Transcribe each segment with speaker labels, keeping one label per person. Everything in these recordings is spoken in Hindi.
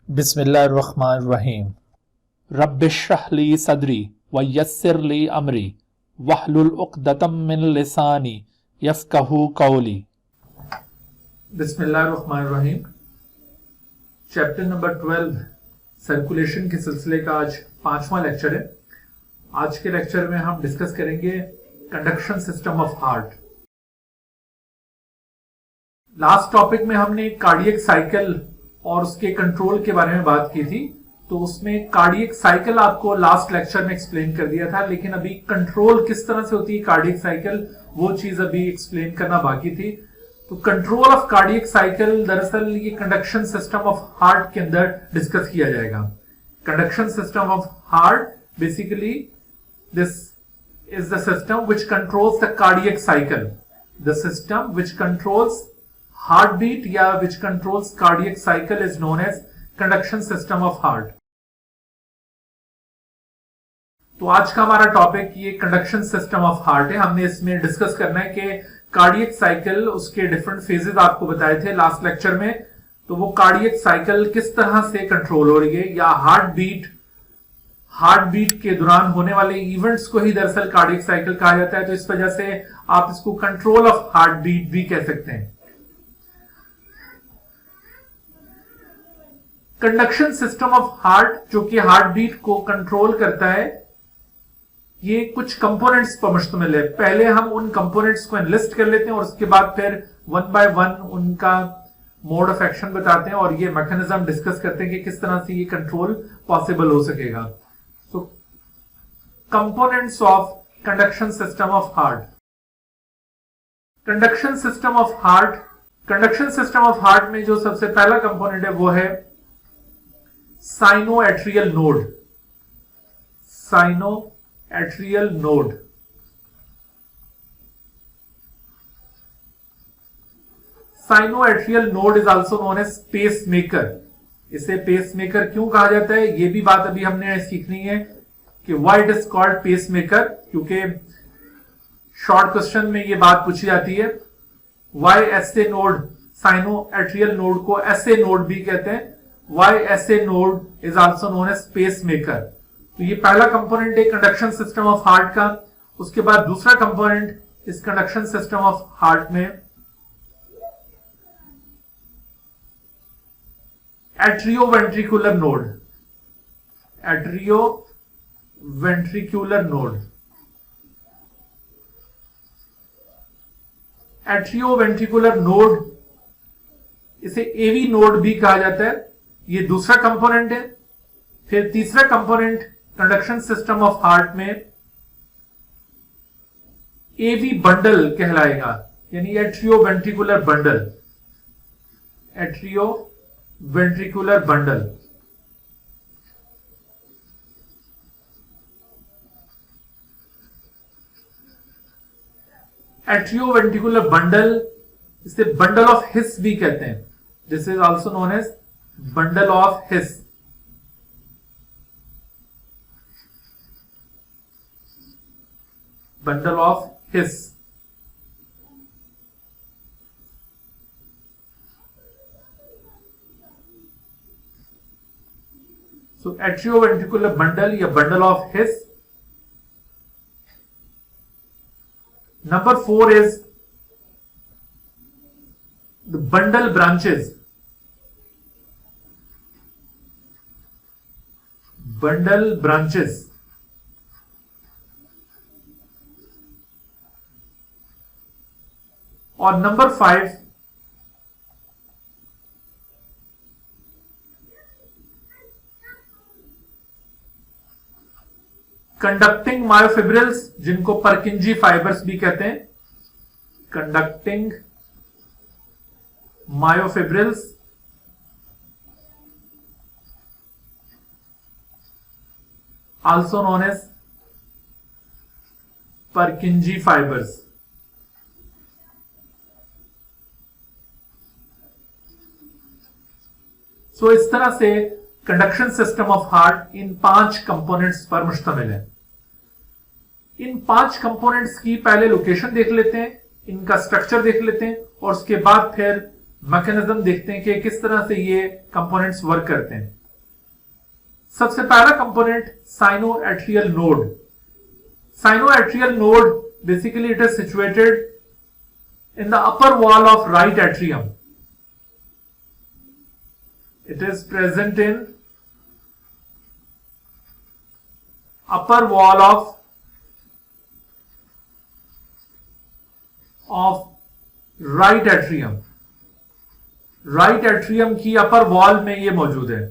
Speaker 1: बिस्मिल्लाहिर्रहमानिर्रहीम।
Speaker 2: रब्बिश्रह ली सदरी व यस्सिर ली अमरी वहलुल उक़दतम मिन लिसानी यफ़क़हू क़ौली।
Speaker 1: बिस्मिल्लाहिर्रहमानिर्रहीम। चैप्टर नंबर 12 सर्कुलेशन के सिलसिले का आज 5वां लेक्चर है। आज के लेक्चर में हम डिस्कस करेंगे conduction system of heart. Last topic में हमने कार्डियक साइकिल और उसके कंट्रोल के बारे में बात की थी, तो उसमें कार्डियक साइकिल आपको लास्ट लेक्चर में एक्सप्लेन कर दिया था, लेकिन अभी कंट्रोल किस तरह से होती है कार्डियक साइकिल, वो चीज अभी एक्सप्लेन करना बाकी थी। तो कंट्रोल ऑफ कार्डियक साइकिल दरअसल ये कंडक्शन सिस्टम ऑफ हार्ट के अंदर डिस्कस किया जाएगा। Conduction system of heart basically this is the system which controls the cardiac cycle, the system which controls heartbeat या which controls cardiac cycle is known as conduction system of heart। तो आज का हमारा टॉपिक ये कंडक्शन सिस्टम ऑफ हार्ट है। हमने इसमें डिस्कस करना है कि कार्डियक साइकिल, उसके डिफरेंट फेजेस आपको बताए थे लास्ट लेक्चर में, तो वो कार्डियक साइकिल किस तरह से कंट्रोल हो रही है, या हार्टबीट के दौरान होने वाले इवेंट्स को ही दरअसल कार्डियक साइकिल कहा जाता है। तो इस वजह से आप इसको कंट्रोल ऑफ हार्टबीट भी कह सकते हैं। कंडक्शन सिस्टम ऑफ हार्ट जो कि हार्टबीट को कंट्रोल करता है, ये कुछ कंपोनेंट्स पर मुश्तमिल है। पहले हम उन कंपोनेंट्स को लिस्ट कर लेते हैं और उसके बाद फिर वन बाय वन उनका मोड ऑफ एक्शन बताते हैं और ये मैकेनिज्म डिस्कस करते हैं कि किस तरह से ये कंट्रोल पॉसिबल हो सकेगा। So components of conduction system of heart. Conduction system of heart, conduction system of heart में जो सबसे पहला कंपोनेंट है वो है sinoatrial node. Sinoatrial node, sinoatrial node is also known as pacemaker. इसे पेस मेकर क्यों कहा जाता है, ये भी बात अभी हमने सीखनी है कि why it is called pacemaker, क्योंकि शॉर्ट क्वेश्चन में ये बात पूछी जाती है। Why SA node, sinoatrial node को एसए नोड भी कहते हैं। Why SA node is also known as pacemaker। तो ये पहला कंपोनेंट है कंडक्शन सिस्टम ऑफ हार्ट का। उसके बाद दूसरा कंपोनेंट इस कंडक्शन सिस्टम ऑफ हार्ट में atrioventricular node. Atrioventricular node, atrioventricular node, इसे एवी नोड भी कहा जाता है। ये दूसरा कंपोनेंट है। फिर तीसरा component conduction system of heart में एवी बंडल कहलाएगा, यानी atrioventricular bundle. Atrioventricular bundle, atrioventricular bundle, इसे बंडल ऑफ हिस भी कहते हैं। This is also known as bundle of His. Bundle of His. So atrioventricular bundle या bundle of His. Number 4 is the bundle branches. Bundle branches. और नंबर 5 कंडक्टिंग मायोफिब्रिल्स, जिनको परकिंजी फाइबर्स भी कहते हैं। Conducting myofibrils, also known as परकिंजी fibres. सो इस तरह से conduction system of heart in 5 components पर मुश्तमिल है। इन 5 कंपोनेंट्स की पहले लोकेशन देख लेते हैं, इनका स्ट्रक्चर देख लेते हैं और उसके बाद फिर मैकेनिज्म देखते हैं कि किस तरह से ये कंपोनेंट्स वर्क करते हैं। सबसे पहला component sinoatrial node. Sinoatrial node basically it is situated in the upper wall of right atrium. It is present in upper wall of right atrium. Right atrium की upper wall में ये मौजूद है।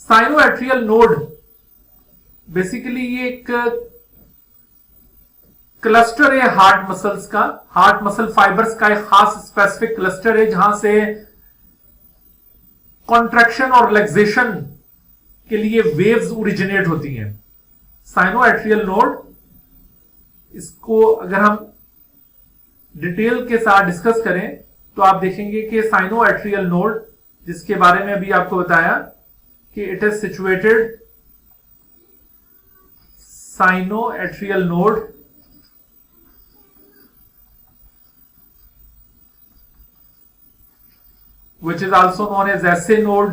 Speaker 1: साइनोएट्रियल नोड बेसिकली ये एक क्लस्टर है हार्ट मसल्स का, हार्ट मसल फाइबर्स का एक खास स्पेसिफिक क्लस्टर है जहां से कॉन्ट्रैक्शन और रिलैक्सेशन के लिए वेव्स ओरिजिनेट होती हैं। साइनोएट्रियल नोड, इसको अगर हम डिटेल के साथ डिस्कस करें तो आप देखेंगे कि साइनोएट्रियल नोड, जिसके बारे में अभी आपको बताया कि it is situated, sinoatrial node which is also known as SA node,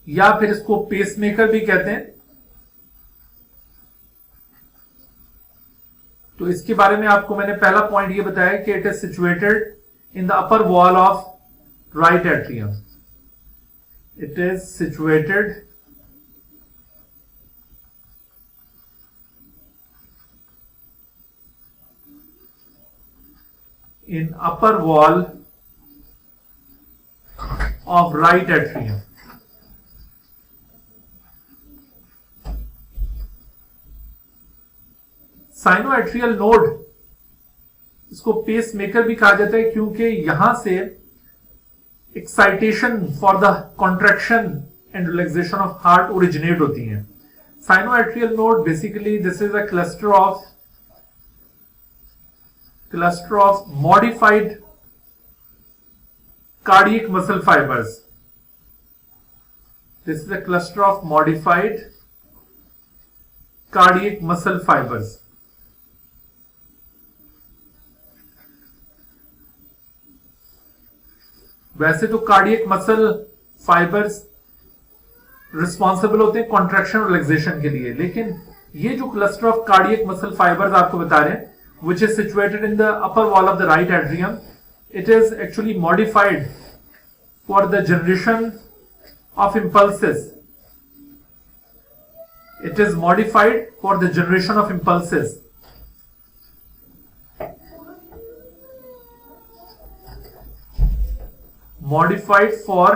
Speaker 1: या फिर इसको पेसमेकर भी कहते हैं। तो इसके बारे में आपको मैंने पहला पॉइंट ये बताया कि it is situated in the upper wall of right atrium. It is situated in upper wall of right atrium. Sinoatrial node, इसको पेस मेकर भी कहा जाता है क्योंकि यहां से excitation for the contraction and relaxation of heart originate होती है। Sinoatrial node basically this is a cluster of modified cardiac muscle fibers. This is a cluster of modified cardiac muscle fibers. वैसे तो कार्डियक मसल फाइबर्स रिस्पॉन्सिबल होते हैं कॉन्ट्रैक्शन और रिलैक्सेशन के लिए, लेकिन ये जो cluster of cardiac muscle fibres आपको बता रहे हैं, which is situated in the upper wall of the right atrium, it is actually modified for the generation of impulses. It is modified for the generation of impulses. Modified for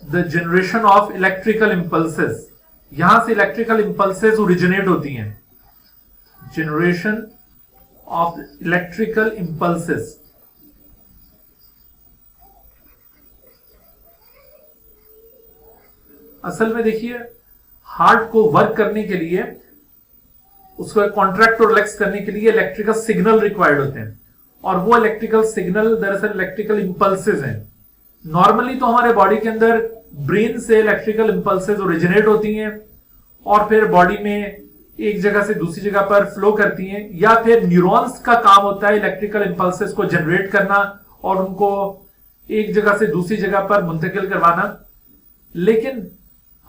Speaker 1: the generation of electrical impulses. यहां से electrical impulses originate होती हैं। Generation of electrical impulses. असल में देखिए, हार्ट को वर्क करने के लिए, उसको कॉन्ट्रैक्ट और रिलैक्स करने के लिए इलेक्ट्रिकल सिग्नल रिक्वायर्ड होते हैं, और वो इलेक्ट्रिकल सिग्नल दरअसल इलेक्ट्रिकल इंपल्सेस हैं। नॉर्मली तो हमारे बॉडी के अंदर ब्रेन से इलेक्ट्रिकल इंपल्सेस ओरिजिनेट होती हैं और फिर बॉडी में एक जगह से दूसरी जगह पर फ्लो करती हैं, या फिर न्यूरॉन्स का काम होता है इलेक्ट्रिकल इंपल्सेस को जनरेट करना और उनको एक जगह से दूसरी जगह पर मुंतकिल करवाना। लेकिन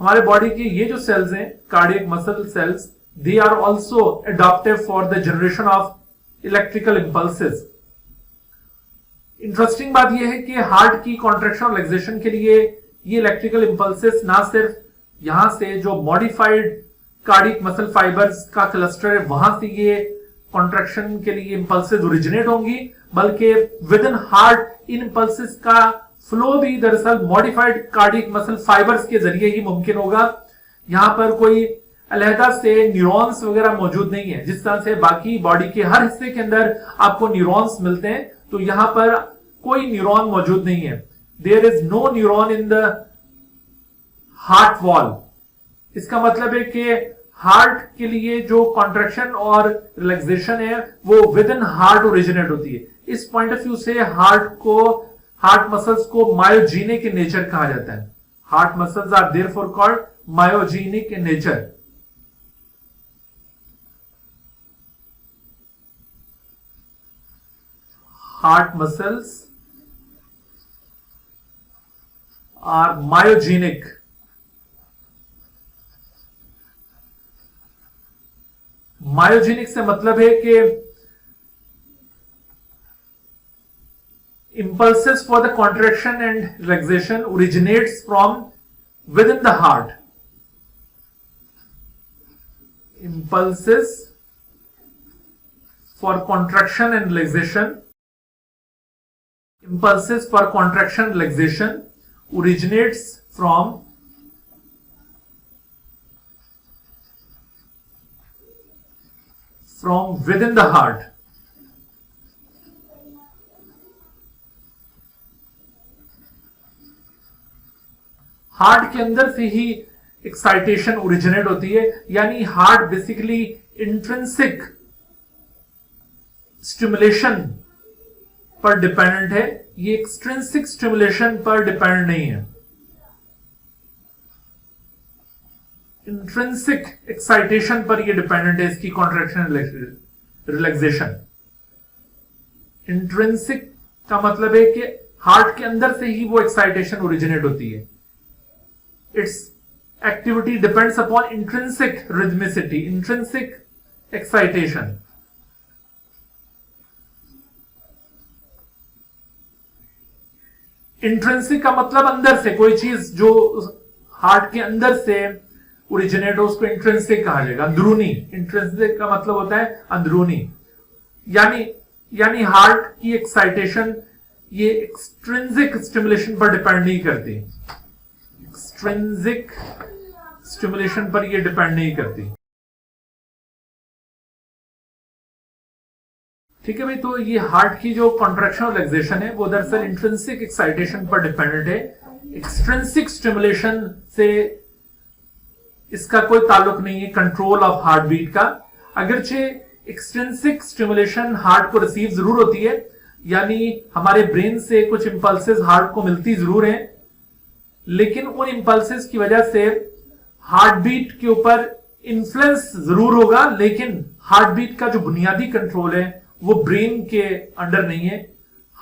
Speaker 1: हमारे बॉडी के ये जो सेल्स हैं, cardiac muscle cells, they are also adaptive for the generation of electrical impulses. Interesting बात यह है कि हार्ट की कॉन्ट्रैक्शन और रिलैक्सेशन के लिए ये इलेक्ट्रिकल इंपल्सेस ना सिर्फ यहां से जो मॉडिफाइड कार्डियक मसल फाइबर्स का क्लस्टर है वहां से ये कॉन्ट्रैक्शन के लिए इंपल्सेस ओरिजिनेट होंगी, बल्कि with in heart in impulses का फ्लो भी दरअसल मॉडिफाइड कार्डियक मसल फाइबर्स के जरिए ही मुमकिन होगा। यहां पर कोई अलहदा से न्यूरॉन्स वगैरह मौजूद नहीं है। जिस तरह से बाकी बॉडी के हर हिस्से के अंदर आपको न्यूरॉन्स मिलते हैं, तो यहां पर कोई न्यूरॉन मौजूद नहीं है। There is no neuron in the heart wall. इसका मतलब है कि हार्ट के लिए जो कॉन्ट्रैक्शन और रिलैक्सेशन है वो विद इन हार्ट ओरिजिनेट होती है। इस पॉइंट ऑफ व्यू से हार्ट मसल्स को मायोजेनिक इन नेचर कहा जाता है। Heart muscles are therefore called myogenic in nature. heart muscles are myogenic. Myogenic से मतलब है कि impulses for the contraction and relaxation originates from within the heart. Impulses for contraction and relaxation. Impulses for contraction and relaxation originates from within the heart. Heart के अंदर से ही एक्साइटेशन ओरिजिनेट होती है, यानी हार्ट बेसिकली इंट्रिंसिक स्टिमुलेशन पर डिपेंडेंट है, ये एक्सट्रिंसिक स्टिमुलेशन पर डिपेंडेंट नहीं है. इंट्रिंसिक एक्साइटेशन पर ये डिपेंडेंट है, इसकी कॉन्ट्रैक्शन रिलैक्सेशन. इंट्रिंसिक का मतलब है कि हार्ट के अंदर से ही वो एक्साइटेशन ओरिजिनेट होती है. It's activity depends upon intrinsic rhythmicity, intrinsic excitation. Intrinsic का मतलब अंदर से कोई चीज जो हार्ट के अंदर से ओरिजिनेट हो उसको इंट्रिंसिक कहा जाएगा, अंदरूनी. इंट्रिंसिक का मतलब होता है अंदरूनी, यानी हार्ट की एक्साइटेशन ये एक्सट्रिंसिक स्टिमुलेशन पर डिपेंड नहीं करती. एक्सट्रिंसिक स्टिमुलेशन पर ये डिपेंड नहीं करती. ठीक है भाई, तो ये हार्ट की जो कॉन्ट्रैक्शन और रिलैक्सेशन है वो दरअसल इंट्रिंसिक एक्साइटेशन पर डिपेंडेंट है. एक्सट्रिंसिक स्टिमुलेशन से इसका कोई ताल्लुक नहीं है कंट्रोल ऑफ हार्ट बीट का. अगरचे एक्सट्रिंसिक स्टिमुलेशन हार्ट को रिसीव जरूर होती है, यानी हमारे ब्रेन से कुछ इंपल्सेस हार्ट को मिलती जरूर हैं, लेकिन उन इंपल्सेस की वजह से हार्ट बीट के ऊपर इन्फ्लुएंस जरूर होगा, लेकिन हार्ट बीट का जो बुनियादी कंट्रोल है वो ब्रेन के अंडर नहीं है.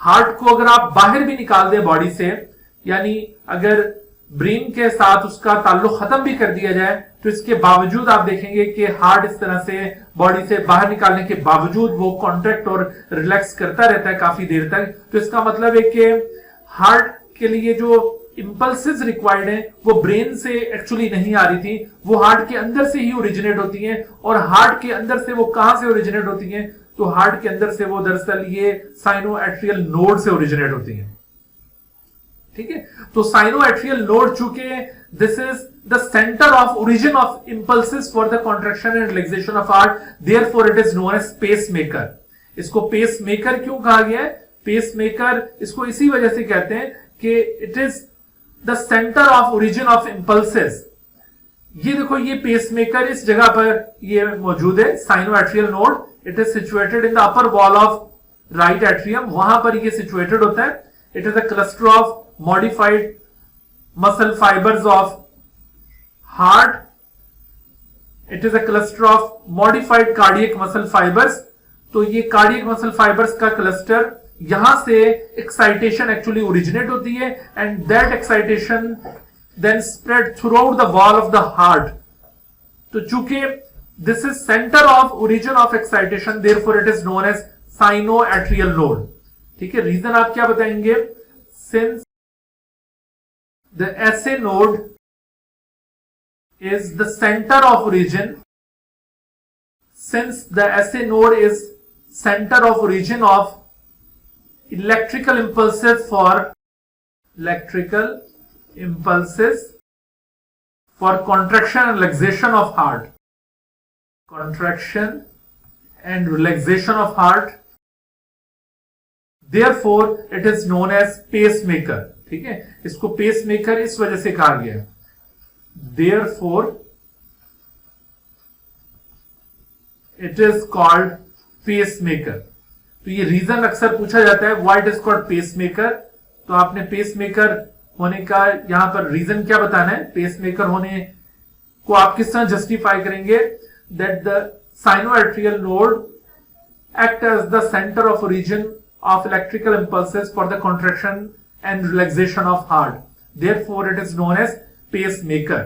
Speaker 1: हार्ट को अगर आप बाहर भी निकाल दें बॉडी से, यानी अगर ब्रेन के साथ उसका ताल्लुक खत्म भी कर दिया जाए, तो इसके बावजूद आप देखेंगे कि हार्ट इस तरह से बॉडी से बाहर निकालने के बावजूद वो कॉन्ट्रैक्ट और रिलैक्स करता रहता है काफी देर तक. तो इसका मतलब है कि हार्ट के लिए जो इंपल्सेस रिक्वायर्ड है वो ब्रेन से एक्चुअली नहीं आ रही थी, वो हार्ट के अंदर से ही ओरिजिनेट होती हैं. और हार्ट के अंदर से वो कहां से ओरिजिनेट होती हैं, तो हार्ट के अंदर से वो दरअसल ये साइनोएट्रियल नोड से ओरिजिनेट होती हैं. ठीक है, तो साइनोएट्रियल नोड चूंकि this is the centre of origin of impulses for the contraction and relaxation of heart, therefore it is known as pacemaker. इसको पेस मेकर क्यों कहा गया है? पेस मेकर इसको इसी वजह से कहते हैं कि it is the centre of origin of impulses. ये देखो, ये पेस मेकर इस जगह पर ये मौजूद है, sinoatrial node. It is situated in the upper wall of right atrium, वहां पर ये सिचुएटेड होता है. It is a cluster of modified muscle fibers of heart. It is a cluster of modified cardiac muscle fibers. तो ये cardiac muscle fibers का cluster, यहां से excitation actually originate होती है, and that excitation then spread throughout the wall of the heart. तो चूंकि this is center of origin of excitation, therefore it is known as sinoatrial node. ठीक है, रीजन आप क्या बताएंगे? Since the SA node is the center of origin, since the SA node is center of origin of electrical impulses for contraction and relaxation of heart, contraction and relaxation of heart, therefore it is known as pacemaker. ठीक है, इसको पेस मेकर इस वजह से कहा गया है. Therefore it is called pacemaker. तो ये रीजन अक्सर पूछा जाता है, why it is called pacemaker. तो आपने पेसमेकर होने का यहां पर रीजन क्या बताना है? पेसमेकर होने को आप किस तरह जस्टिफाई करेंगे? That the sinoatrial node act as the center of origin of electrical impulses for the contraction and relaxation of heart. Therefore, it is known as pacemaker.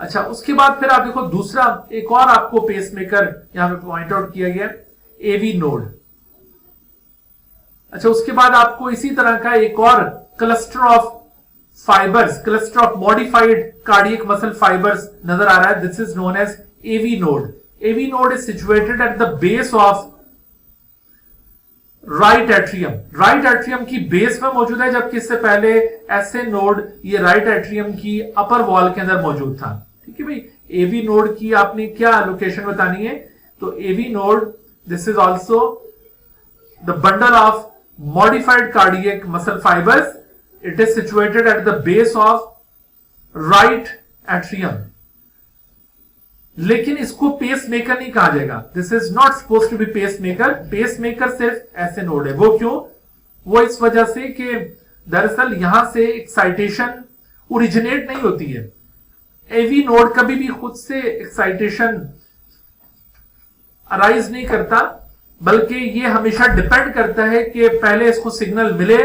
Speaker 1: अच्छा, उसके बाद फिर आप देखो दूसरा एक और आपको पेसमेकर यहां पे पॉइंट आउट किया गया, एवी नोड। अच्छा, उसके बाद आपको इसी तरह का एक और cluster of fibres, cluster of modified cardiac muscle fibres नजर आ रहा है। This is known as AV node. AV node is situated at the base of right atrium. Right atrium की बेस में मौजूद है, जबकि इससे पहले एसए नोड ये राइट एट्रियम की अपर वॉल के अंदर मौजूद था। ठीक है भाई, एवी नोड की आपने क्या लोकेशन बतानी है, तो AV node this is also the bundle of modified cardiac muscle fibres. It is situated at the base of right atrium. लेकिन इसको पेस मेकर नहीं कहा जाएगा। This is not suppose to be pacemaker. Pacemaker सिर्फ ऐसे नोड है। वो क्यों? वो इस वजह से कि दरअसल यहां से एक्साइटेशन ओरिजिनेट नहीं होती है। एवी नोड कभी भी खुद से एक्साइटेशन अराइज नहीं करता, बल्कि ये हमेशा डिपेंड करता है कि पहले इसको सिग्नल मिले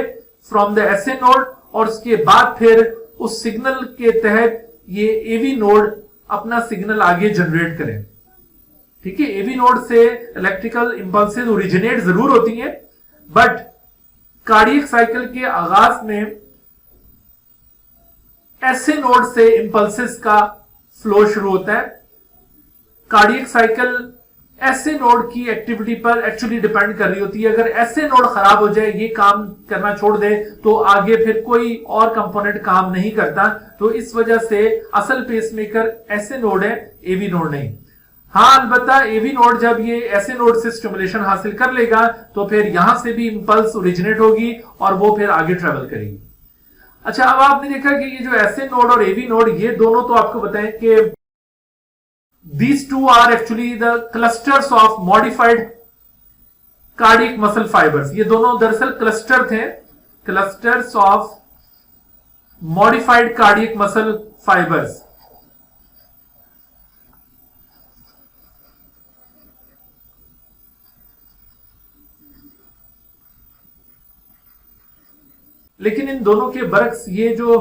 Speaker 1: फ्रॉम द एसए नोड और उसके बाद फिर उस सिग्नल के तहत ये एवी नोड अपना सिग्नल आगे जनरेट करें। ठीक है, एवी नोड से इलेक्ट्रिकल इंपल्सेस ओरिजिनेट जरूर होती हैं, बट कार्डियक साइकिल के आगाज में एसए नोड से इंपल्सेस का फ्लो शुरू होता है। कार्डियक साइकिल एसए नोड की एक्टिविटी पर एक्चुअली डिपेंड कर रही होती है। अगर एसए नोड खराब हो जाए, ये काम करना छोड़ दे, तो आगे फिर कोई और कंपोनेंट काम नहीं करता। तो इस वजह से असल पेसमेकर एसए नोड है, एवी नोड नहीं। हाँ, अलबत्ता एवी नोड जब ये एसए नोड से स्टिमुलेशन हासिल कर लेगा तो फिर यहां से भी इंपल्स ओरिजिनेट होगी और वो फिर आगे ट्रेवल करेगी। अच्छा, अब आपने देखा कि ये जो एसए नोड और एवी नोड, ये दोनों तो आपको बताएं कि these two are actually the clusters of modified cardiac muscle fibers. ये दोनों दरअसल क्लस्टर थे, clusters of modified cardiac muscle fibers. लेकिन इन दोनों के बरक्स ये जो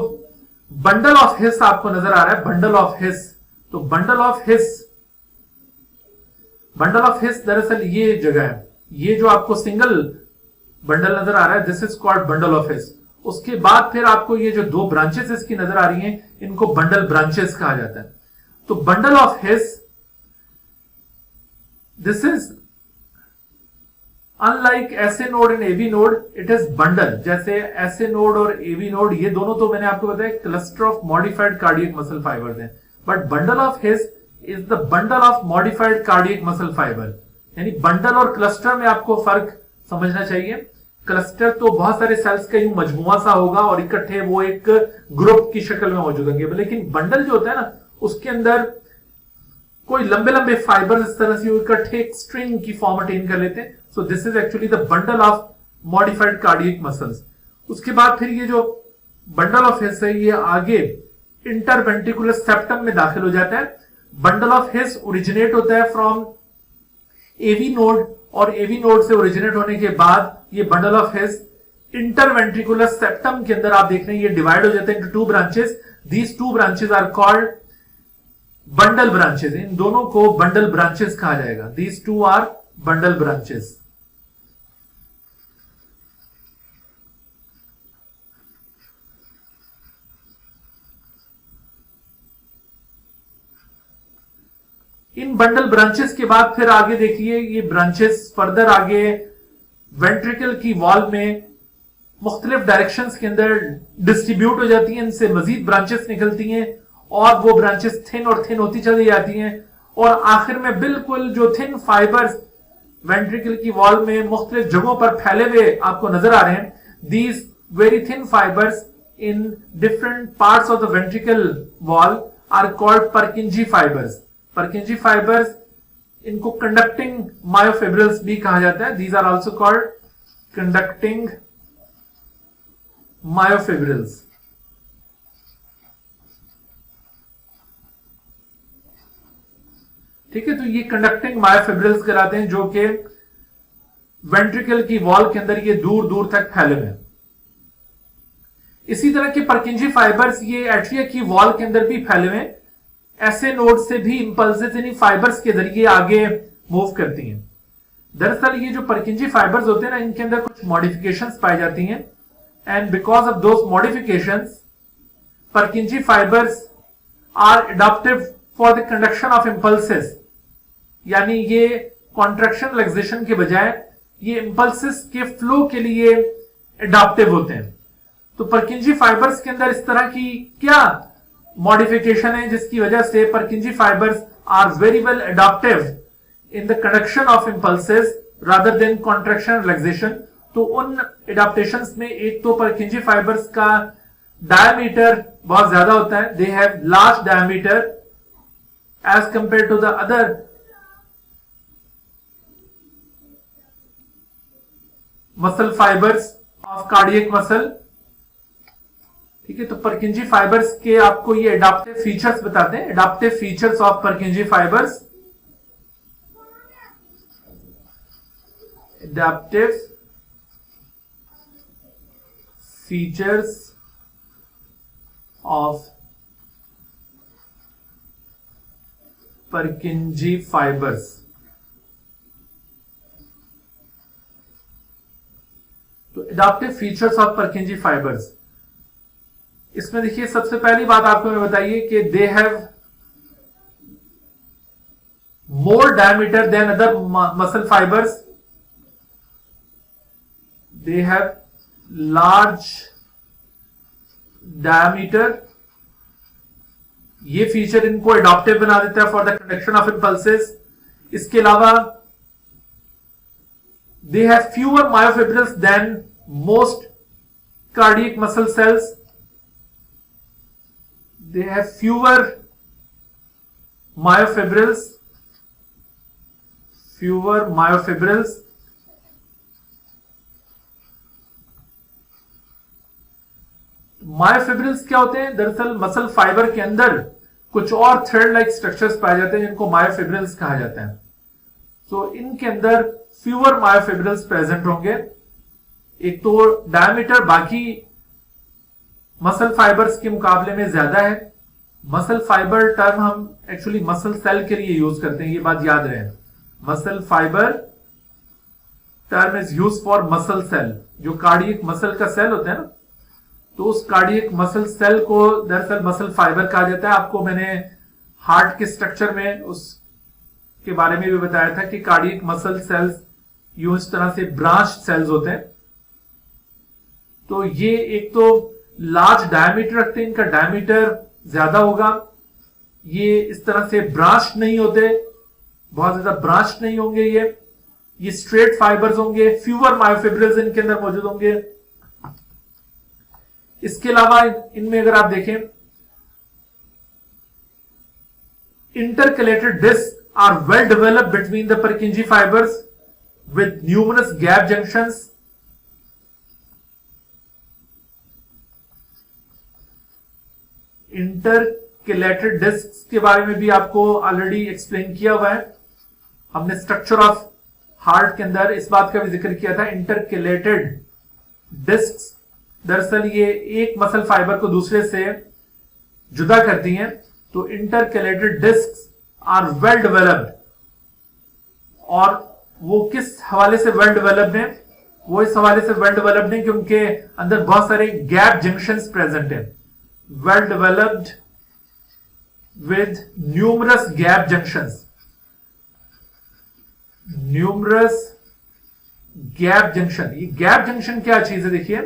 Speaker 1: बंडल ऑफ हिस आपको नजर आ रहा है, बंडल ऑफ हिस, तो बंडल ऑफ हिस दरअसल ये जगह है। ये जो आपको सिंगल बंडल नजर आ रहा है, this is called bundle of हिस। उसके बाद फिर आपको ये जो दो ब्रांचेस इसकी नजर आ रही हैं, इनको बंडल ब्रांचेस कहा जाता है। तो bundle of His, this is unlike SA node and AV node, it is bundle. जैसे एसए नोड और एवी नोड, ये दोनों तो मैंने आपको बताया cluster of modified cardiac muscle fibres हैं, but bundle of His is the bundle of modified cardiac muscle fibre. यानी बंडल और क्लस्टर में आपको फर्क समझना चाहिए। क्लस्टर तो बहुत सारे सेल्स का यूं मजमुआ सा होगा और इकट्ठे वो एक ग्रुप की शक्ल में मौजूद होंगे, लेकिन बंडल जो होता है ना, उसके अंदर कोई लंबे लंबे फाइबर्स इस तरह से इकट्ठे एक स्ट्रिंग की फॉर्म अटेन कर लेते हैं। सो this is actually the bundle of modified cardiac muscles. उसके बाद फिर ये जो बंडल ऑफ हिस है, ये आगे इंटरवेंट्रिकुलर सेप्टम में दाखिल हो जाता है। बंडल ऑफ हिस ओरिजिनेट होता है फ्रॉम एवी नोड, और एवी नोड से ओरिजिनेट होने के बाद ये bundle of his interventricular septum के अंदर आप देख रहे हैं ये डिवाइड हो जाते हैं into two branches. These two branches are called bundle branches. इन दोनों को बंडल ब्रांचेस कहा जाएगा। These two are bundle branches. इन बंडल ब्रांचेस के बाद फिर आगे देखिए, ये ब्रांचेस फर्दर आगे वेंट्रिकल की वॉल में मुख्तलिफ डायरेक्शंस के अंदर डिस्ट्रीब्यूट हो जाती हैं। इनसे मजीद ब्रांचेस निकलती हैं और वो ब्रांचेस थिन और थिन होती चली जाती हैं, और आखिर में बिल्कुल जो थिन फाइबर्स वेंट्रिकल की वॉल में मुख्तलिफ जगहों पर फैले हुए आपको नजर आ रहे हैं, these very thin fibres in different parts of the ventricle wall are called Purkinje fibres. Purkinje fibres, इनको कंडक्टिंग मायोफिब्रिल्स भी कहा जाता है। These are also called conducting myofibrils. ठीक है, तो ये कंडक्टिंग मायोफिब्रिल्स कहलाते हैं, जो कि वेंट्रिकल की वॉल के अंदर ये दूर दूर तक फैले हुए हैं। इसी तरह के परकिंजी फाइबर्स ये एट्रिया की वॉल के अंदर भी फैले हुए हैं। ऐसे नोड से भी इंपल्सेस इन्हीं फाइबर्स के जरिए आगे मूव करती हैं। दरअसल ये जो परकिंजी फाइबर्स होते हैं ना, इनके अंदर कुछ मॉडिफिकेशंस पाई जाती हैं, and because of those modifications Purkinje fibres are adaptive for the conduction of impulses. यानी ये कॉन्ट्रैक्शन रिलैक्सेशन के बजाय ये इंपल्सेस के फ्लो के लिए एडाप्टिव होते हैं। तो परकिंजी फाइबर्स के अंदर इस तरह की क्या मॉडिफिकेशन है जिसकी वजह से Purkinje fibres are very well adaptive in the conduction of impulses rather than contraction relaxation. तो उन एडाप्टेशंस में एक तो परकिंजी फाइबर्स का डायमीटर बहुत ज्यादा होता है, they have large diameter as compare to the other muscle fibres of cardiac muscle. ठीक है, तो परकिंजी फाइबर्स के आपको ये एडाप्टिव फीचर्स बताते हैं, adaptive features of Purkinje fibres. Adaptive features of Purkinje fibres. तो adaptive features of Purkinje fibres, इसमें देखिए सबसे पहली बात आपको मैं बताइए कि they have more diameter than other muscle fibres. They have large diameter. ये फीचर इनको एडॉप्टिव बना देता है for the conduction of impulses. इसके अलावा they have fewer myofibrils than most cardiac muscle cells. They have fewer myofibrils. Myofibrils क्या होते हैं? दरअसल मसल फाइबर के अंदर कुछ और थ्रेड लाइक स्ट्रक्चर्स पाए जाते हैं जिनको मायोफिब्रिल्स कहा जाता है। तो इनके अंदर फ्यूअर मायोफिब्रिल्स प्रेजेंट होंगे। एक तो डायमीटर बाकी मसल फाइबर्स के मुकाबले में ज्यादा है। मसल फाइबर टर्म हम एक्चुअली मसल सेल के लिए यूज करते हैं, ये बात याद रहे। Muscle fibre term is use for muscle cell. जो कार्डियक मसल का सेल होता है ना, तो उस कार्डियक मसल सेल को दरअसल मसल फाइबर कहा जाता है। आपको मैंने हार्ट के स्ट्रक्चर में उसके बारे में भी बताया था कि कार्डियक मसल सेल्स यूं इस तरह से ब्रांच सेल्स होते हैं। तो ये एक तो लार्ज डायमीटर रखते हैं, इनका डायमीटर ज्यादा होगा। ये इस तरह से ब्रांच नहीं होते, बहुत ज्यादा ब्रांच नहीं होंगे। ये स्ट्रेट फाइबर्स होंगे। फ्यूअर मायोफिब्रिल्स इनके अंदर मौजूद होंगे। इसके अलावा इनमें अगर आप देखें, intercalated disc are well developed between the Purkinje fibres with numerous gap junctions. Intercalated disc के बारे में भी आपको ऑलरेडी एक्सप्लेन किया हुआ है हमने। स्ट्रक्चर ऑफ हार्ट के अंदर इस बात का भी जिक्र किया था। इंटरकलेटेड डिस्क दरअसल ये एक मसल फाइबर को दूसरे से जुदा करती हैं। तो intercalated disc are well developed. और वो किस हवाले से वेल डेवलप्ड है? वो इस हवाले से वेल डेवलप्ड है कि उनके अंदर बहुत सारे गैप जंक्शंस प्रेजेंट है। well developed with numerous gap junctions. Numerous gap junction. ये gap junction क्या चीज है? देखिए,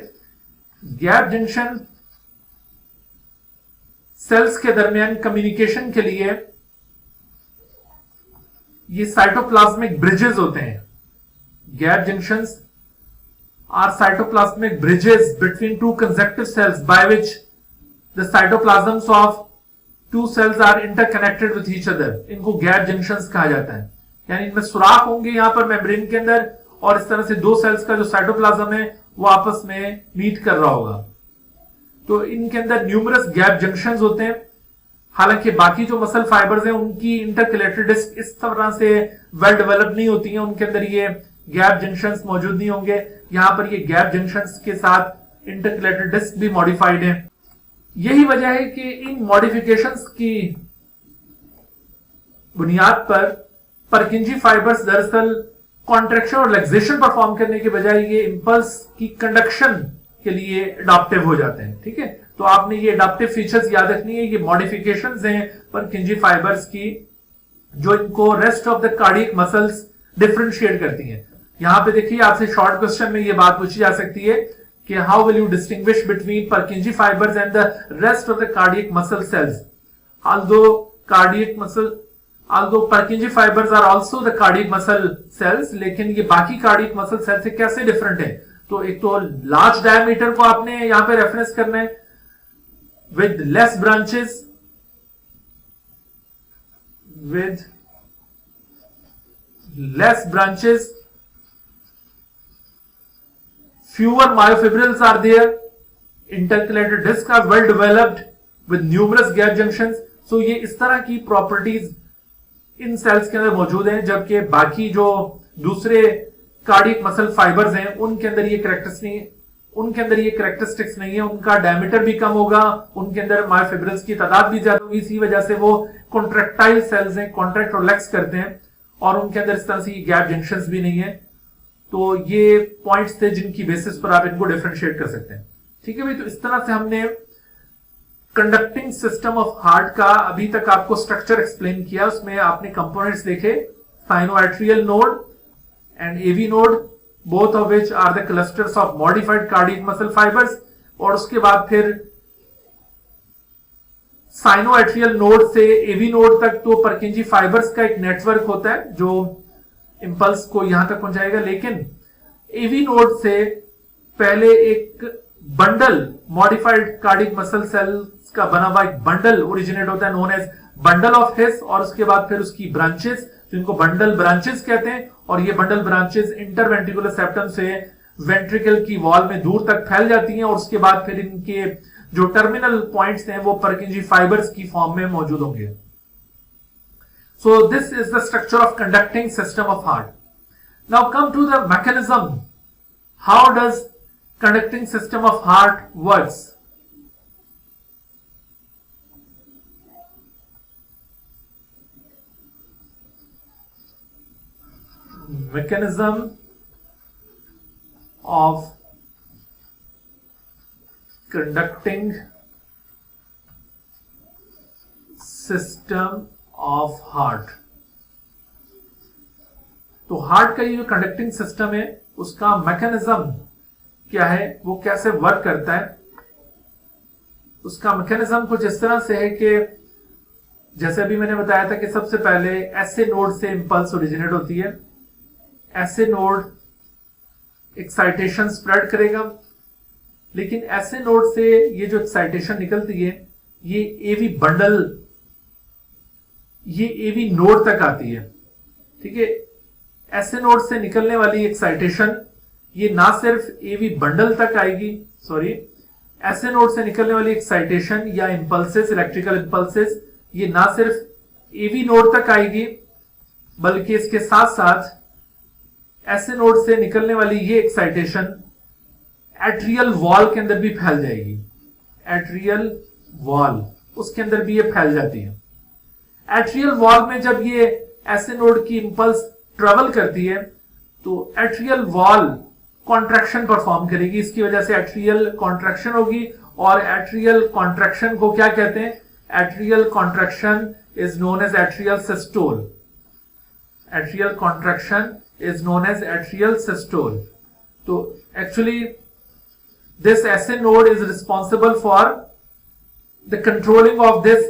Speaker 1: gap junction सेल्स के दरमियान कम्युनिकेशन के लिए ये साइटोप्लाज्मिक ब्रिजेस होते हैं। Gap junctions are cytoplasmic bridges between two consecutive cells by which the cytoplasms of two cells are interconnected with each other. इनको गैप जंक्शंस कहा जाता है। यानी इनमें सुराख होंगे यहां पर मेम्ब्रेन के अंदर, और इस तरह से दो सेल्स का जो साइटोप्लाज्म है वो आपस में मीट कर रहा होगा। तो इनके अंदर न्यूमरस गैप जंक्शंस होते हैं। हालांकि बाकी जो मसल फाइबर्स हैं उनकी इंटरकलेटेड डिस्क इस तरह से वेल डेवलप नहीं होती हैं, उनके अंदर ये गैप जंक्शंस मौजूद नहीं होंगे। यहां पर ये गैप जंक्शंस के साथ इंटरकलेटेड डिस्क भी मॉडिफाइड है। यही वजह है कि इन मॉडिफिकेशंस की बुनियाद पर परकिंजी फाइबर्स दरअसल कॉन्ट्रैक्शन और रिलैक्सेशन परफॉर्म करने के बजाय ये इंपल्स की कंडक्शन के लिए अडॉप्टिव हो जाते हैं। ठीक है, तो आपने ये अडॉप्टिव फीचर्स याद रखनी है। ये मॉडिफिकेशंस हैं परकिंजी फाइबर्स की जो इनको rest of the cardiac muscles differentiate करती हैं। यहां पे देखिए आपसे शॉर्ट क्वेश्चन में ये बात पूछी जा सकती है कि how will you distinguish between परकिंजी fibres and the rest of the cardiac muscle sales. although Purkinje fibers are also the cardiac muscle cells, लेकिन ये बाकी कार्डियक मसल सेल से कैसे डिफरेंट है। तो एक तो लार्ज डायमीटर को आपने यहां पे रेफरेंस करना है with less branches, fewer myofibrils are there, intercalated discs are well developed with numerous gap junctions। so ये इस तरह की प्रॉपर्टीज इन सेल्स के अंदर मौजूद हैं, जबकि बाकी जो दूसरे कार्डियक मसल फाइबर्स हैं उनके अंदर ये कैरेक्टरिस्टिक्स नहीं है। उनका डायमीटर भी कम होगा, उनके अंदर मायोफिब्रिल्स की तादाद भी ज्यादा होगी। इसी वजह से वो कॉन्ट्रैक्टाइल सेल्स हैं, कॉन्ट्रैक्ट और रिलैक्स करते हैं, और उनके अंदर इस तरह से गैप जंक्शंस भी नहीं है। तो ये पॉइंट्स थे जिनकी बेसिस पर आप इनको डिफरेंशिएट कर सकते हैं। ठीक है भाई, तो इस तरह से हमने कंडक्टिंग सिस्टम ऑफ हार्ट का अभी तक आपको स्ट्रक्चर एक्सप्लेन किया। उसमें आपने कंपोनेंट्स देखे, sinoarterial node and AV node, both of which are the clusters of modified cardiac muscle fibres. और उसके बाद फिर साइनोआर्टेरियल नोड से एवी नोड तक तो परकिंजी फाइबर्स का एक नेटवर्क होता है जो इंपल्स को यहां तक पहुंचाएगा, लेकिन एवी नोड से पहले एक bundle modified cardiac muscle cells का बना हुआ एक बंडल ओरिजिनेट होता है known as bundle of His, और उसके बाद फिर उसकी ब्रांचेस जिनको बंडल ब्रांचेस कहते हैं, और ये बंडल ब्रांचेस इंटरवेंट्रिकुलर सेप्टम से वेंट्रिकल की वॉल में दूर तक फैल जाती हैं, और उसके बाद फिर इनके जो टर्मिनल पॉइंट्स हैं वो परकिंजी फाइबर्स की फॉर्म में मौजूद होंगे। So this is the structure of conducting system of heart. Now come to the mechanism, how does conducting system of heart works। mechanism of conducting system of heart। तो हार्ट का ये जो कंडक्टिंग सिस्टम है उसका मैकेनिज्म क्या है, वो कैसे वर्क करता है। उसका मैकेनिज्म कुछ इस तरह से है कि जैसे अभी मैंने बताया था कि सबसे पहले एसए नोड से इंपल्स ओरिजिनेट होती है। एसए नोड एक्साइटेशन स्प्रेड करेगा, लेकिन एसए नोड से ये जो एक्साइटेशन निकलती है ये एवी नोड तक आती है। ठीक है, एसए नोड से निकलने वाली एक्साइटेशन ये ना सिर्फ एवी बंडल तक आएगी, एसए नोड से निकलने वाली एक्साइटेशन या इंपल्सेस, इलेक्ट्रिकल इंपल्सेस, ये ना सिर्फ एवी नोड तक आएगी बल्कि इसके साथ साथ एसए नोड से निकलने वाली ये एक्साइटेशन एट्रियल वॉल के अंदर भी फैल जाएगी। एट्रियल वॉल उसके अंदर भी ये फैल जाती है। एट्रियल वॉल में जब ये एसए नोड की इंपल्स ट्रेवल करती है तो एट्रियल वॉल कॉन्ट्रैक्शन परफॉर्म करेगी, इसकी वजह से एट्रियल कॉन्ट्रैक्शन होगी। और एट्रियल कॉन्ट्रैक्शन को क्या कहते हैं, atrial contraction is known as atrial systole. Atrial contraction is known as atrial systole. तो actually this SA node is responsible for the controlling of this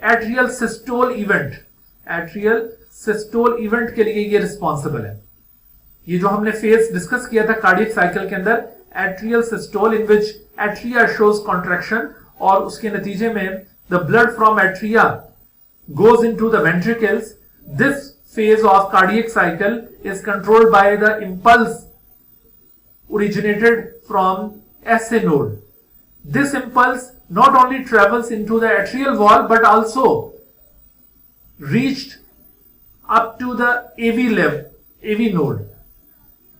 Speaker 1: atrial systole event. Atrial systole event के लिए ये रिस्पॉन्सिबल है। ये जो हमने फेज डिस्कस किया था कार्डियक साइकिल के अंदर, एट्रियल सिस्टोल इन विच एट्रिया शोज कॉन्ट्रैक्शन, और उसके नतीजे में the blood from atria goes into the ventricles. This phase of cardiac cycle is controlled by the impulse originated from SA node. This impulse not only travels into the atrial wall but also reached up to the AV level, AV node.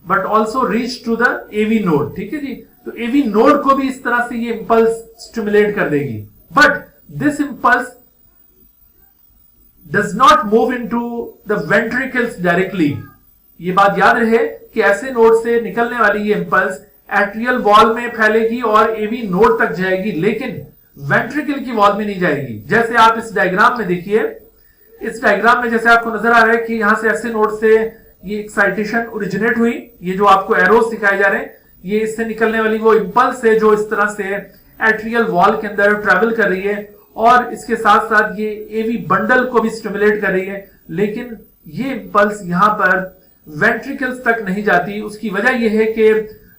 Speaker 1: But also reach to the AV node, ठीक है जी। तो एवी नोड को भी इस तरह से ये इंपल्स स्टिमुलेट कर देगी, but this impulse does not move into the ventricles directly. ये बात याद रहे कि ऐसे नोड से निकलने वाली ये इंपल्स एट्रियल वॉल में फैलेगी और एवी नोड तक जाएगी, लेकिन वेंट्रिकल की वॉल में नहीं जाएगी। जैसे आप इस डायग्राम में देखिए, इस डायग्राम में जैसे आपको नजर आ रहा है कि यहां से ऐसे नोड से ये एक्साइटेशन ओरिजिनेट हुई, ये जो आपको एरोस दिखाए जा रहे हैं, ये इससे निकलने वाली वो इंपल्स है जो इस तरह से एट्रियल वॉल के अंदर ट्रेवल कर रही है और इसके साथ साथ ये एवी बंडल को भी स्टिमुलेट कर रही है, लेकिन ये इंपल्स यहां पर वेंट्रिकल्स तक नहीं जाती। उसकी वजह यह है कि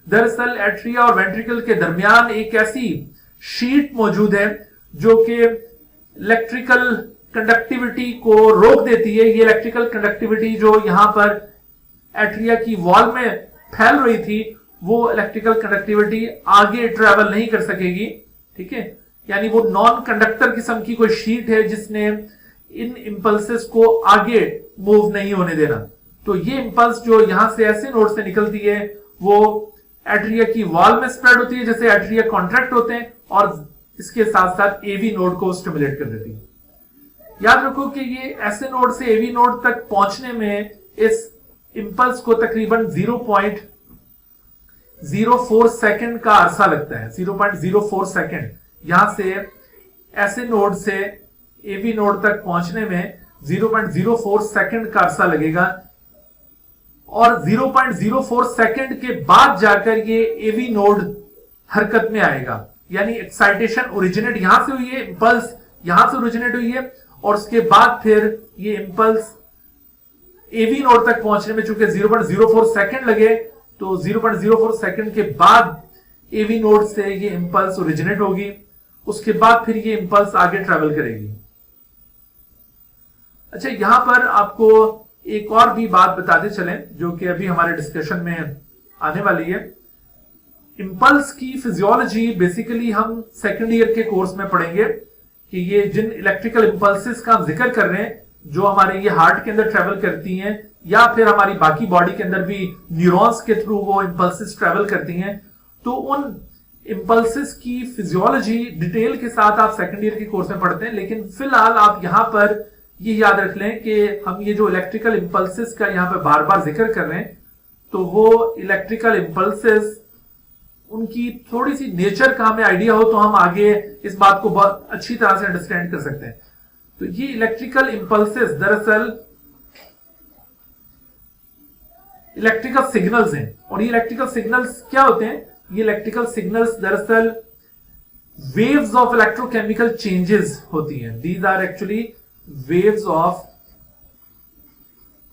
Speaker 1: दरअसल एट्रिया और वेंट्रिकल के दरमियान एक ऐसी शीट मौजूद है जो कि इलेक्ट्रिकल कंडक्टिविटी को रोक देती है। ये इलेक्ट्रिकल कंडक्टिविटी जो यहां पर एट्रिया की वॉल में फैल रही थी, वो इलेक्ट्रिकल कंडक्टिविटी आगे ट्रेवल नहीं कर सकेगी, ठीक है। यानी वो नॉन कंडक्टर किस्म की कोई शीट है जिसने इन इंपल्सेस को आगे मूव नहीं होने देना। तो ये इंपल्स जो यहां से ऐसे नोड से निकलती है वो एट्रिया की वॉल में स्प्रेड होती है, जैसे एट्रिया कॉन्ट्रैक्ट होते हैं, और इसके साथ साथ एवी नोड को स्टिमुलेट कर देती है। याद रखो कि ये ऐसे नोड से एवी नोड तक पहुंचने में इस इंपल्स को तकरीबन 0.04 सेकंड का अरसा लगता है। 0.04 सेकंड यहां से ऐसे नोड से एवी नोड तक पहुंचने में 0.04 सेकंड का अरसा लगेगा, और 0.04 सेकंड के बाद जाकर ये एवी नोड हरकत में आएगा। यानी एक्साइटेशन ओरिजिनेट यहां से हुई है, इंपल्स यहां से ओरिजिनेट हुई है, और उसके बाद फिर ये इंपल्स एवी नोड तक पहुंचने में चूंकि 0.04 सेकंड लगे, तो 0.04 सेकंड के बाद एवी नोड से ये इंपल्स ओरिजिनेट होगी। उसके बाद फिर ये इंपल्स आगे ट्रेवल करेगी। अच्छा, यहां पर आपको एक और भी बात बताते चलें जो कि अभी हमारे डिस्कशन में आने वाली है। इंपल्स की फिजियोलॉजी बेसिकली हम सेकेंड ईयर के कोर्स में पढ़ेंगे कि ये जिन इलेक्ट्रिकल इंपल्सेस का हम जिक्र कर रहे हैं जो हमारे ये हार्ट के अंदर ट्रेवल करती हैं या फिर हमारी बाकी बॉडी के अंदर भी न्यूरॉन्स के थ्रू वो इंपल्सेस ट्रेवल करती हैं, तो उन इंपल्सेस की फिजियोलॉजी डिटेल के साथ आप सेकेंड ईयर के कोर्स में पढ़ते हैं। लेकिन फिलहाल आप यहां पर ये याद रख लें कि हम ये जो इलेक्ट्रिकल इंपल्सेस का यहां पर बार बार जिक्र कर रहे हैं, तो वो इलेक्ट्रिकल इंपल्सेस उनकी थोड़ी सी नेचर का हमें आइडिया हो तो हम आगे इस बात को बहुत अच्छी तरह से अंडरस्टैंड कर सकते हैं। तो ये इलेक्ट्रिकल इंपल्सेस दरअसल इलेक्ट्रिकल सिग्नल्स हैं, और ये इलेक्ट्रिकल सिग्नल्स क्या होते हैं? ये इलेक्ट्रिकल सिग्नल्स दरअसल वेव्स ऑफ इलेक्ट्रोकेमिकल चेंजेस होती हैं। These are actually waves of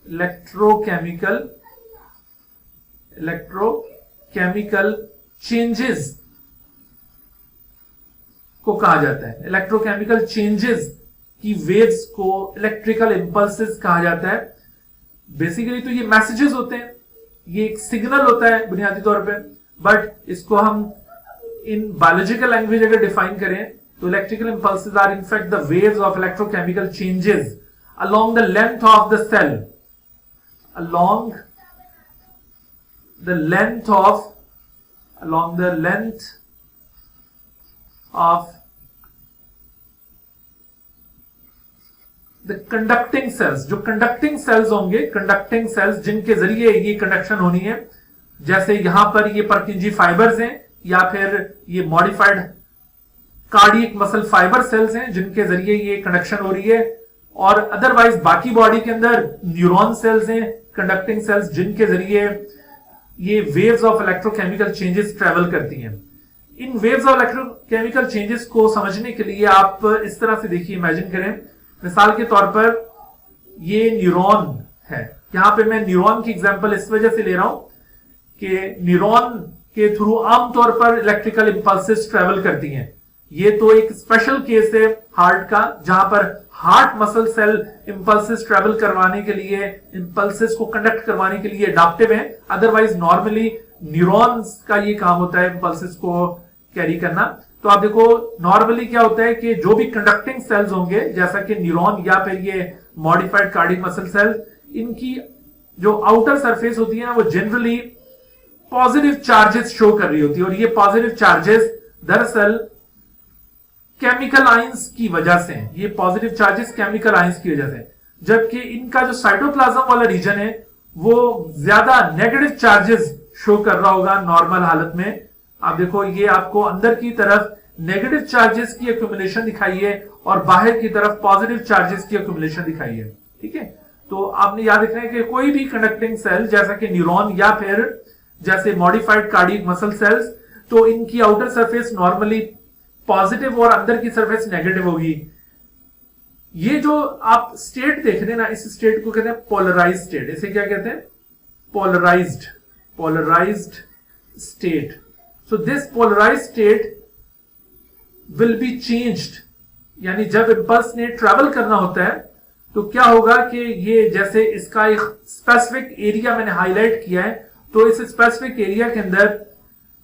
Speaker 1: electrochemical changes को कहा जाता है। इलेक्ट्रोकेमिकल चेंजेस की वेव्स को इलेक्ट्रिकल इंपल्सेस कहा जाता है। बेसिकली तो ये मैसेजेस होते हैं, ये एक सिग्नल होता है बुनियादी तौर पे, बट इसको हम इन बायोलॉजिकल लैंग्वेज अगर डिफाइन करें तो electrical impulses are in fact the waves of electrochemical changes along the length of the cell, along the length of the conducting cells। जो कंडक्टिंग सेल्स होंगे, कंडक्टिंग सेल्स जिनके जरिए ये कंडक्शन होनी है, जैसे यहां पर ये परकिंजी फाइबर्स हैं या फिर ये modified cardiac muscle fibre cells हैं जिनके जरिए ये कंडक्शन हो रही है, और अदरवाइज बाकी बॉडी के अंदर न्यूरॉन सेल्स हैं, कंडक्टिंग सेल्स जिनके जरिए ये waves of electrochemical changes travel करती हैं। इन वेव्स ऑफ इलेक्ट्रोकेमिकल चेंजेस को समझने के लिए आप इस तरह से देखिए, इमेजिन करें, मिसाल के तौर पर ये न्यूरॉन है। यहां पे मैं न्यूरॉन की एग्जांपल इस वजह से ले रहा हूं कि न्यूरॉन के थ्रू आमतौर पर इलेक्ट्रिकल इंपल्सेस ट्रेवल करती हैं। ये तो एक स्पेशल केस है हार्ट का, जहां पर heart muscle cell impulses travel करवाने के लिए, इंपल्सेस को कंडक्ट करवाने के लिए अडैप्टिव है। अदरवाइज नॉर्मली न्यूरॉन्स का ये काम होता है इंपल्सेस को कैरी करना। तो आप देखो नॉर्मली क्या होता है कि जो भी कंडक्टिंग सेल्स होंगे जैसा कि न्यूरॉन या फिर ये मॉडिफाइड कार्डियक मसल सेल, इनकी जो आउटर सरफेस होती है ना वो जनरली पॉजिटिव चार्जेस शो कर रही होती है, और ये पॉजिटिव चार्जेस दरअसल केमिकल आयंस की वजह से हैं। ये पॉजिटिव चार्जेस केमिकल आयंस की वजह से, जबकि इनका जो साइटोप्लाज्म वाला रीजन है वो ज्यादा नेगेटिव चार्जेस शो कर रहा होगा नॉर्मल हालत में। आप देखो, ये आपको अंदर की तरफ नेगेटिव चार्जेस की एक्यूमुलेशन दिखाई है और बाहर की तरफ पॉजिटिव चार्जेस की एक्यूमुलेशन दिखाई है। ठीक है, तो आपने याद रखना है कि कोई भी कंडक्टिंग सेल जैसा कि न्यूरॉन या फिर जैसे मॉडिफाइड कार्डियक मसल सेल्स, तो इनकी आउटर सरफेस नॉर्मली पॉजिटिव और अंदर की सरफेस नेगेटिव होगी। ये जो आप स्टेट देख रहे हैं ना, इस स्टेट को कहते हैं पोलराइज्ड स्टेट। इसे क्या कहते हैं? Polarised state. So this polarised state will be changed, यानी जब इंपल्स ने ट्रैवल करना होता है तो क्या होगा कि ये जैसे इसका एक स्पेसिफिक एरिया मैंने हाईलाइट किया है, तो इस स्पेसिफिक एरिया के अंदर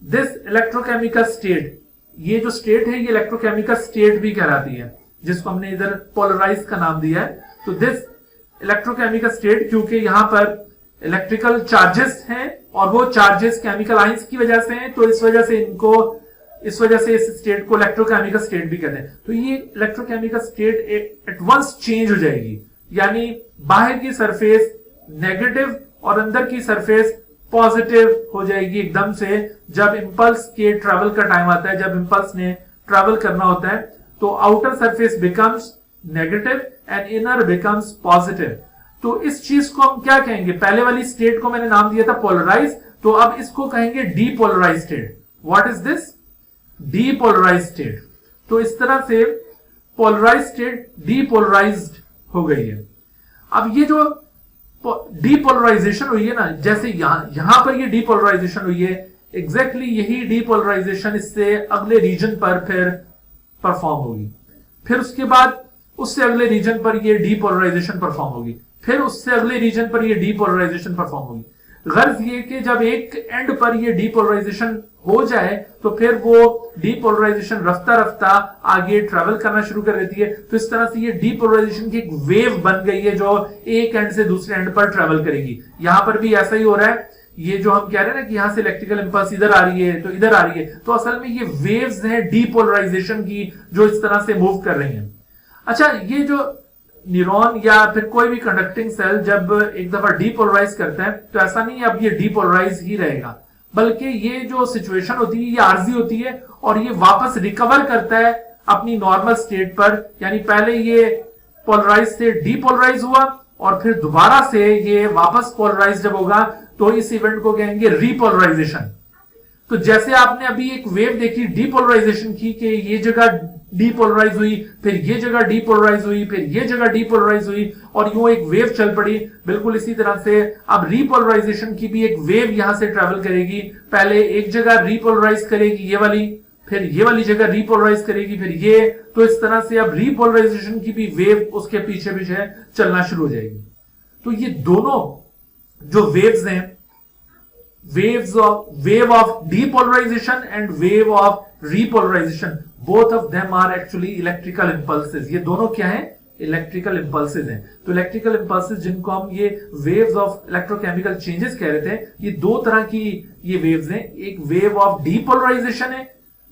Speaker 1: दिस इलेक्ट्रोकेमिकल स्टेट, ये जो स्टेट है ये इलेक्ट्रोकेमिकल स्टेट भी कहलाती है, जिसको हमने इधर पोलराइज का नाम दिया है। तो दिस इलेक्ट्रोकेमिकल स्टेट, क्योंकि यहां पर इलेक्ट्रिकल चार्जेस हैं और वो चार्जेस केमिकल आयंस की वजह से हैं, तो इस वजह से इस स्टेट को इलेक्ट्रोकेमिकल स्टेट भी कहते हैं। तो ये electrochemical state at once change हो जाएगी, यानी बाहर की सरफेस नेगेटिव और अंदर की सरफेस पॉजिटिव हो जाएगी एकदम से, जब इंपल्स के ट्रैवल का टाइम आता है, जब इंपल्स ने ट्रैवल करना होता है, तो outer surface becomes negative and inner becomes positive. तो इस चीज को हम क्या कहेंगे? पहले वाली स्टेट को मैंने नाम दिया था पोलराइज, तो अब इसको कहेंगे depolarise state. What is this? Depolarise state. तो इस तरह से पोलराइज स्टेट डीपोलराइज्ड हो गई है। अब ये जो डीपोलराइजेशन हुई है ना, जैसे यहां पर ये डीपोलराइजेशन हुई है, एग्जैक्टली यही डीपोलराइजेशन इससे अगले रीजन पर फिर परफॉर्म होगी। फिर उसके बाद उससे अगले रीजन पर ये डीपोलराइजेशन परफॉर्म होगी, फिर उससे अगले रीजन पर ये डीपोलराइजेशन परफॉर्म होगी। गर्ज ये कि जब एक एंड पर ये डीपोलराइजेशन हो जाए तो फिर वो डीपोलराइजेशन रफ्ता रफ्ता आगे ट्रेवल करना शुरू कर देती है। तो इस तरह से ये डीपोलराइजेशन की एक वेव बन गई है जो एक एंड से दूसरे एंड पर ट्रेवल करेगी। यहां पर भी ऐसा ही हो रहा है। ये जो हम कह रहे हैं ना कि यहां से इलेक्ट्रिकल इंपल्स इधर आ रही है तो इधर आ रही है, तो असल में ये वेव्स हैं डीपोलराइजेशन की जो इस तरह से मूव कर रही हैं। अच्छा, ये जो न्यूरॉन या फिर कोई भी कंडक्टिंग सेल जब एक दफा डीपोलराइज करता है तो ऐसा नहीं है अब ये डीपोलराइज ही रहेगा, बल्कि ये जो सिचुएशन होती है ये आर्जी होती है और ये वापस रिकवर करता है अपनी नॉर्मल स्टेट पर। यानी पहले ये पोलराइज से डीपोलराइज हुआ और फिर दोबारा से ये वापस पोलराइज जब होगा तो इस इवेंट को कहेंगे रीपोलराइजेशन। तो जैसे आपने अभी एक वेव देखी डीपोलराइजेशन की कि ये जगह डीपोलराइज हुई, फिर ये जगह डीपोलराइज हुई, फिर ये जगह डीपोलराइज हुई और यूं एक वेव चल पड़ी। बिल्कुल इसी तरह से अब रीपोलराइजेशन की भी एक वेव यहां से ट्रेवल करेगी। पहले एक जगह रीपोलराइज करेगी ये वाली, फिर ये वाली जगह रीपोलराइज करेगी, फिर ये। तो इस तरह से अब रीपोलराइजेशन की भी वेव उसके पीछे पीछे चलना शुरू हो जाएगी। तो ये दोनों जो वेव्स हैं, wave of depolarization and wave of repolarization, both of them are actually electrical impulses। ये दोनों क्या हैं? इलेक्ट्रिकल इंपल्सेस हैं। तो इलेक्ट्रिकल इंपल्सेस जिनको हम ये वेव्स ऑफ इलेक्ट्रोकेमिकल चेंजेस कह रहे थे, ये दो तरह की ये वेव्स हैं। एक वेव ऑफ डीपोलराइजेशन है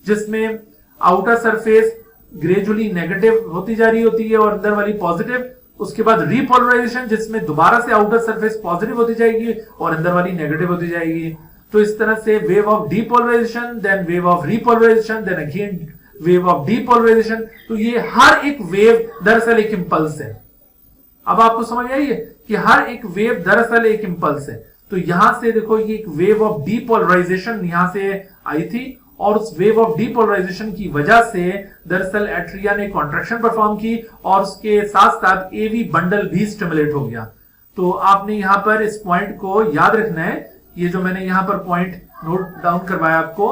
Speaker 1: जिसमें आउटर सरफेस ग्रेजुअली नेगेटिव होती जा रही होती है और अंदर वाली पॉजिटिव। उसके बाद रीपोलराइजेशन जिसमें दोबारा से आउटर सरफेस पॉजिटिव होती जाएगी और अंदर वाली नेगेटिव होती जाएगी। तो इस तरह से wave of depolarisation, then wave of repolarisation, then again wave of depolarisation. तो ये हर एक वेव दरअसल एक इंपल्स है। अब आपको समझ आई है कि हर एक वेव दरअसल एक इंपल्स है। तो यहां से देखो ये एक वेव ऑफ डीपोलराइजेशन यहां से आई थी और उस वेव ऑफ डीपोलराइजेशन की वजह से दरअसल एट्रिया ने कॉन्ट्रैक्शन परफॉर्म की और उसके साथ साथ एवी बंडल भी स्टिमुलेट हो गया। तो आपने यहां पर इस पॉइंट को याद रखना है। ये जो मैंने यहां पर पॉइंट नोट डाउन करवाया आपको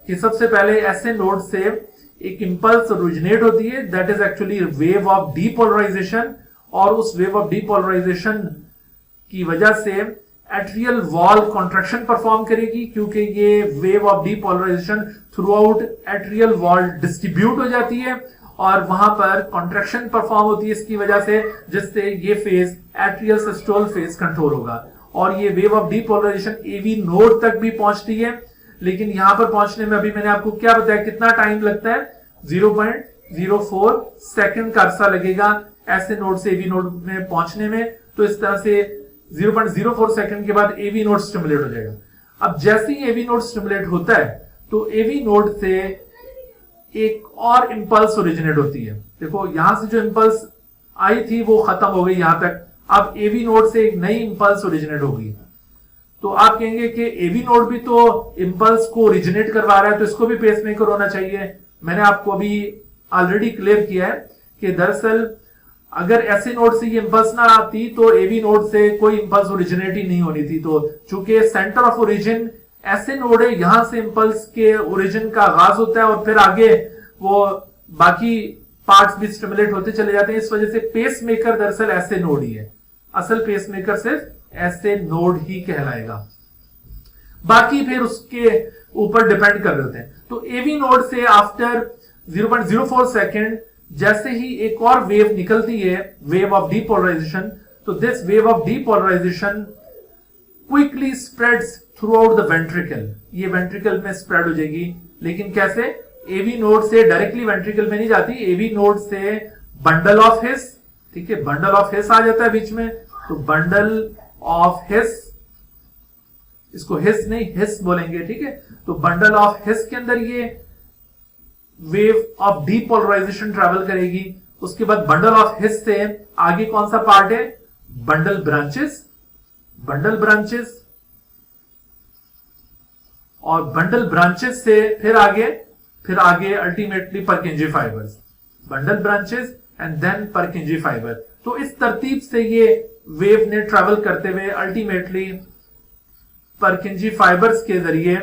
Speaker 1: कि सबसे पहले ऐसे नोड से एक इंपल्स ओरिजिनेट होती है, that is actually wave of depolarisation, और उस वेव ऑफ डीपोलराइजेशन की वजह से एट्रियल वॉल कॉन्ट्रैक्शन परफॉर्म करेगी, क्योंकि ये wave of depolarisation throughout atrial wall distribute हो जाती है और वहां पर कॉन्ट्रैक्शन परफॉर्म होती है इसकी वजह से, जिससे ये phase atrial systole phase control होगा। और ये wave of depolarisation AV node तक भी पहुंचती है, लेकिन यहां पर पहुंचने में अभी मैंने आपको क्या बताया कितना टाइम लगता है, 0.04 सेकंड का अरसा लगेगा ऐसे नोड से एवी नोड में पहुंचने में। तो इस तरह से 0.04 सेकंड के बाद एवी नोड स्टिमुलेट हो जाएगा। अब जैसे ही एवी नोड स्टिमुलेट होता है तो एवी नोड से एक और इंपल्स ओरिजिनेट होती है। देखो यहां से जो इंपल्स आई थी वो खत्म हो गई यहां तक, अब एवी नोड से एक नई इंपल्स ओरिजिनेट हो गई। तो आप कहेंगे कि एवी नोड भी तो इंपल्स को ओरिजिनेट करवा रहा है तो इसको भी पेसमेकर होना चाहिए। मैंने आपको अभी ऑलरेडी क्लियर किया है कि दरअसल अगर ऐसे नोड से ये इंपल्स ना आती तो एवी नोड से कोई इंपल्स ओरिजिनेट ही नहीं होनी थी। तो चूंकि सेंटर ऑफ ओरिजिन ऐसे नोड है, यहां से इंपल्स के ओरिजिन का आगाज होता है और फिर आगे वो बाकी पार्ट्स भी स्टिमुलेट होते चले जाते हैं। इस वजह से पेस मेकर दरअसल ऐसे नोड ही है, असल पेस मेकर सिर्फ ऐसे नोड ही कहलाएगा, बाकी फिर उसके ऊपर डिपेंड कर रहे होते हैं। तो एवी नोड से आफ्टर 0.04 सेकेंड जैसे ही एक और वेव निकलती है, वेव ऑफ डीपोलराइजेशन, तो this wave of depolarisation quickly spreads throughout the ventricle. ये वेंट्रिकल में स्प्रेड हो जाएगी, लेकिन कैसे, एवी नोड से डायरेक्टली वेंट्रिकल में नहीं जाती, एवी नोड से बंडल ऑफ हिस, ठीक है, बंडल ऑफ हिस आ जाता है बीच में, तो बंडल ऑफ हिस, इसको हिस नहीं हिस बोलेंगे, ठीक है। तो बंडल ऑफ हिस के अंदर ये वेव ऑफ डीपोलराइजेशन ट्रेवल करेगी। उसके बाद बंडल ऑफ हिस से आगे कौन सा पार्ट है, बंडल ब्रांचेस, बंडल ब्रांचेस, और बंडल ब्रांचेस से फिर आगे ultimately Purkinje fibres, bundle branches and then Purkinje fibre. तो इस तरतीब से ये वेव ने ट्रेवल करते हुए अल्टीमेटली परकिंजी फाइबर्स के जरिए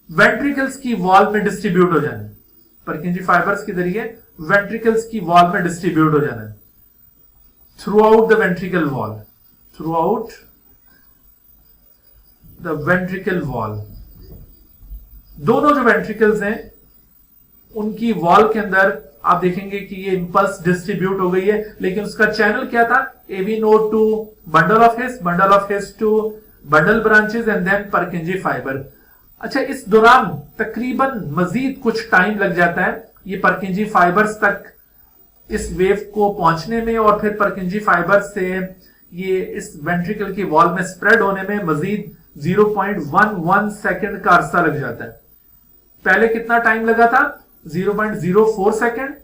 Speaker 1: वेंट्रिकल्स की वॉल में डिस्ट्रीब्यूट हो जाना है, परकिंजी फाइबर्स के जरिए वेंट्रिकल्स की वॉल में डिस्ट्रीब्यूट हो जाना है through out the ventricle wall, through out the ventricle wall. दोनों जो वेंट्रिकल्स हैं उनकी वॉल के अंदर आप देखेंगे कि ये इंपल्स डिस्ट्रीब्यूट हो गई है, लेकिन उसका चैनल क्या था, AV node to bundle of His to bundle branches and then Purkinje fibre. अच्छा, इस दौरान तकरीबन मजीद कुछ टाइम लग जाता है ये परकिंजी फाइबर्स तक इस वेव को पहुंचने में, और फिर परकिंजी फाइबर्स से ये इस वेंट्रिकल की वॉल में स्प्रेड होने में मजीद 0.11 सेकेंड का अरसा लग जाता है। पहले कितना टाइम लगा था, 0.04 सेकेंड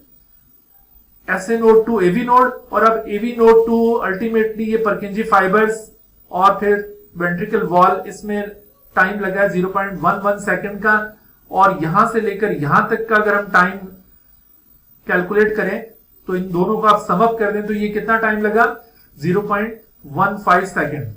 Speaker 1: ऐसे नोड टू एवी नोड, और अब एवी नोड टू अल्टीमेटली ये परकिंजी फाइबर्स और फिर वेंट्रिकल वॉल, इसमें टाइम लगा है 0.11 सेकेंड का। और यहां से लेकर यहां तक का अगर हम टाइम कैलकुलेट करें तो इन दोनों को आप सम अप कर दें तो ये कितना टाइम लगा, 0.15 सेकेंड,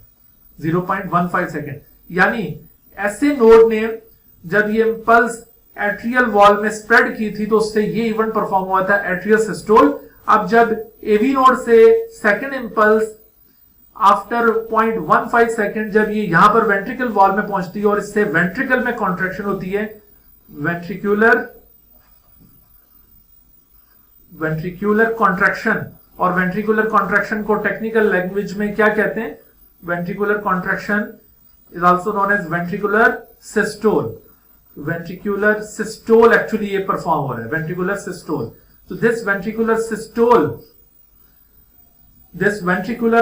Speaker 1: 0.15 सेकेंड। यानी ऐसे नोड ने जब ये इंपल्स एट्रियल वॉल में स्प्रेड की थी तो उससे ये इवेंट परफॉर्म हुआ था, एट्रियल सिस्टोल। अब जब एवी नोड से सेकेंड इंपल्स आफ्टर 0.15 सेकेंड जब ये यहां पर वेंट्रिकल वॉल में पहुंचती है और इससे वेंट्रिकल में कॉन्ट्रैक्शन होती है, वेंट्रिकुलर कॉन्ट्रैक्शन, और वेंट्रिकुलर कॉन्ट्रैक्शन को टेक्निकल लैंग्वेज में क्या कहते हैं, ventricular contraction is also known as ventricular systole. Ventricular systole actually ये परफॉर्म हो रहा है, वेंट्रिकुलर सिस्टोल। तो this ventricular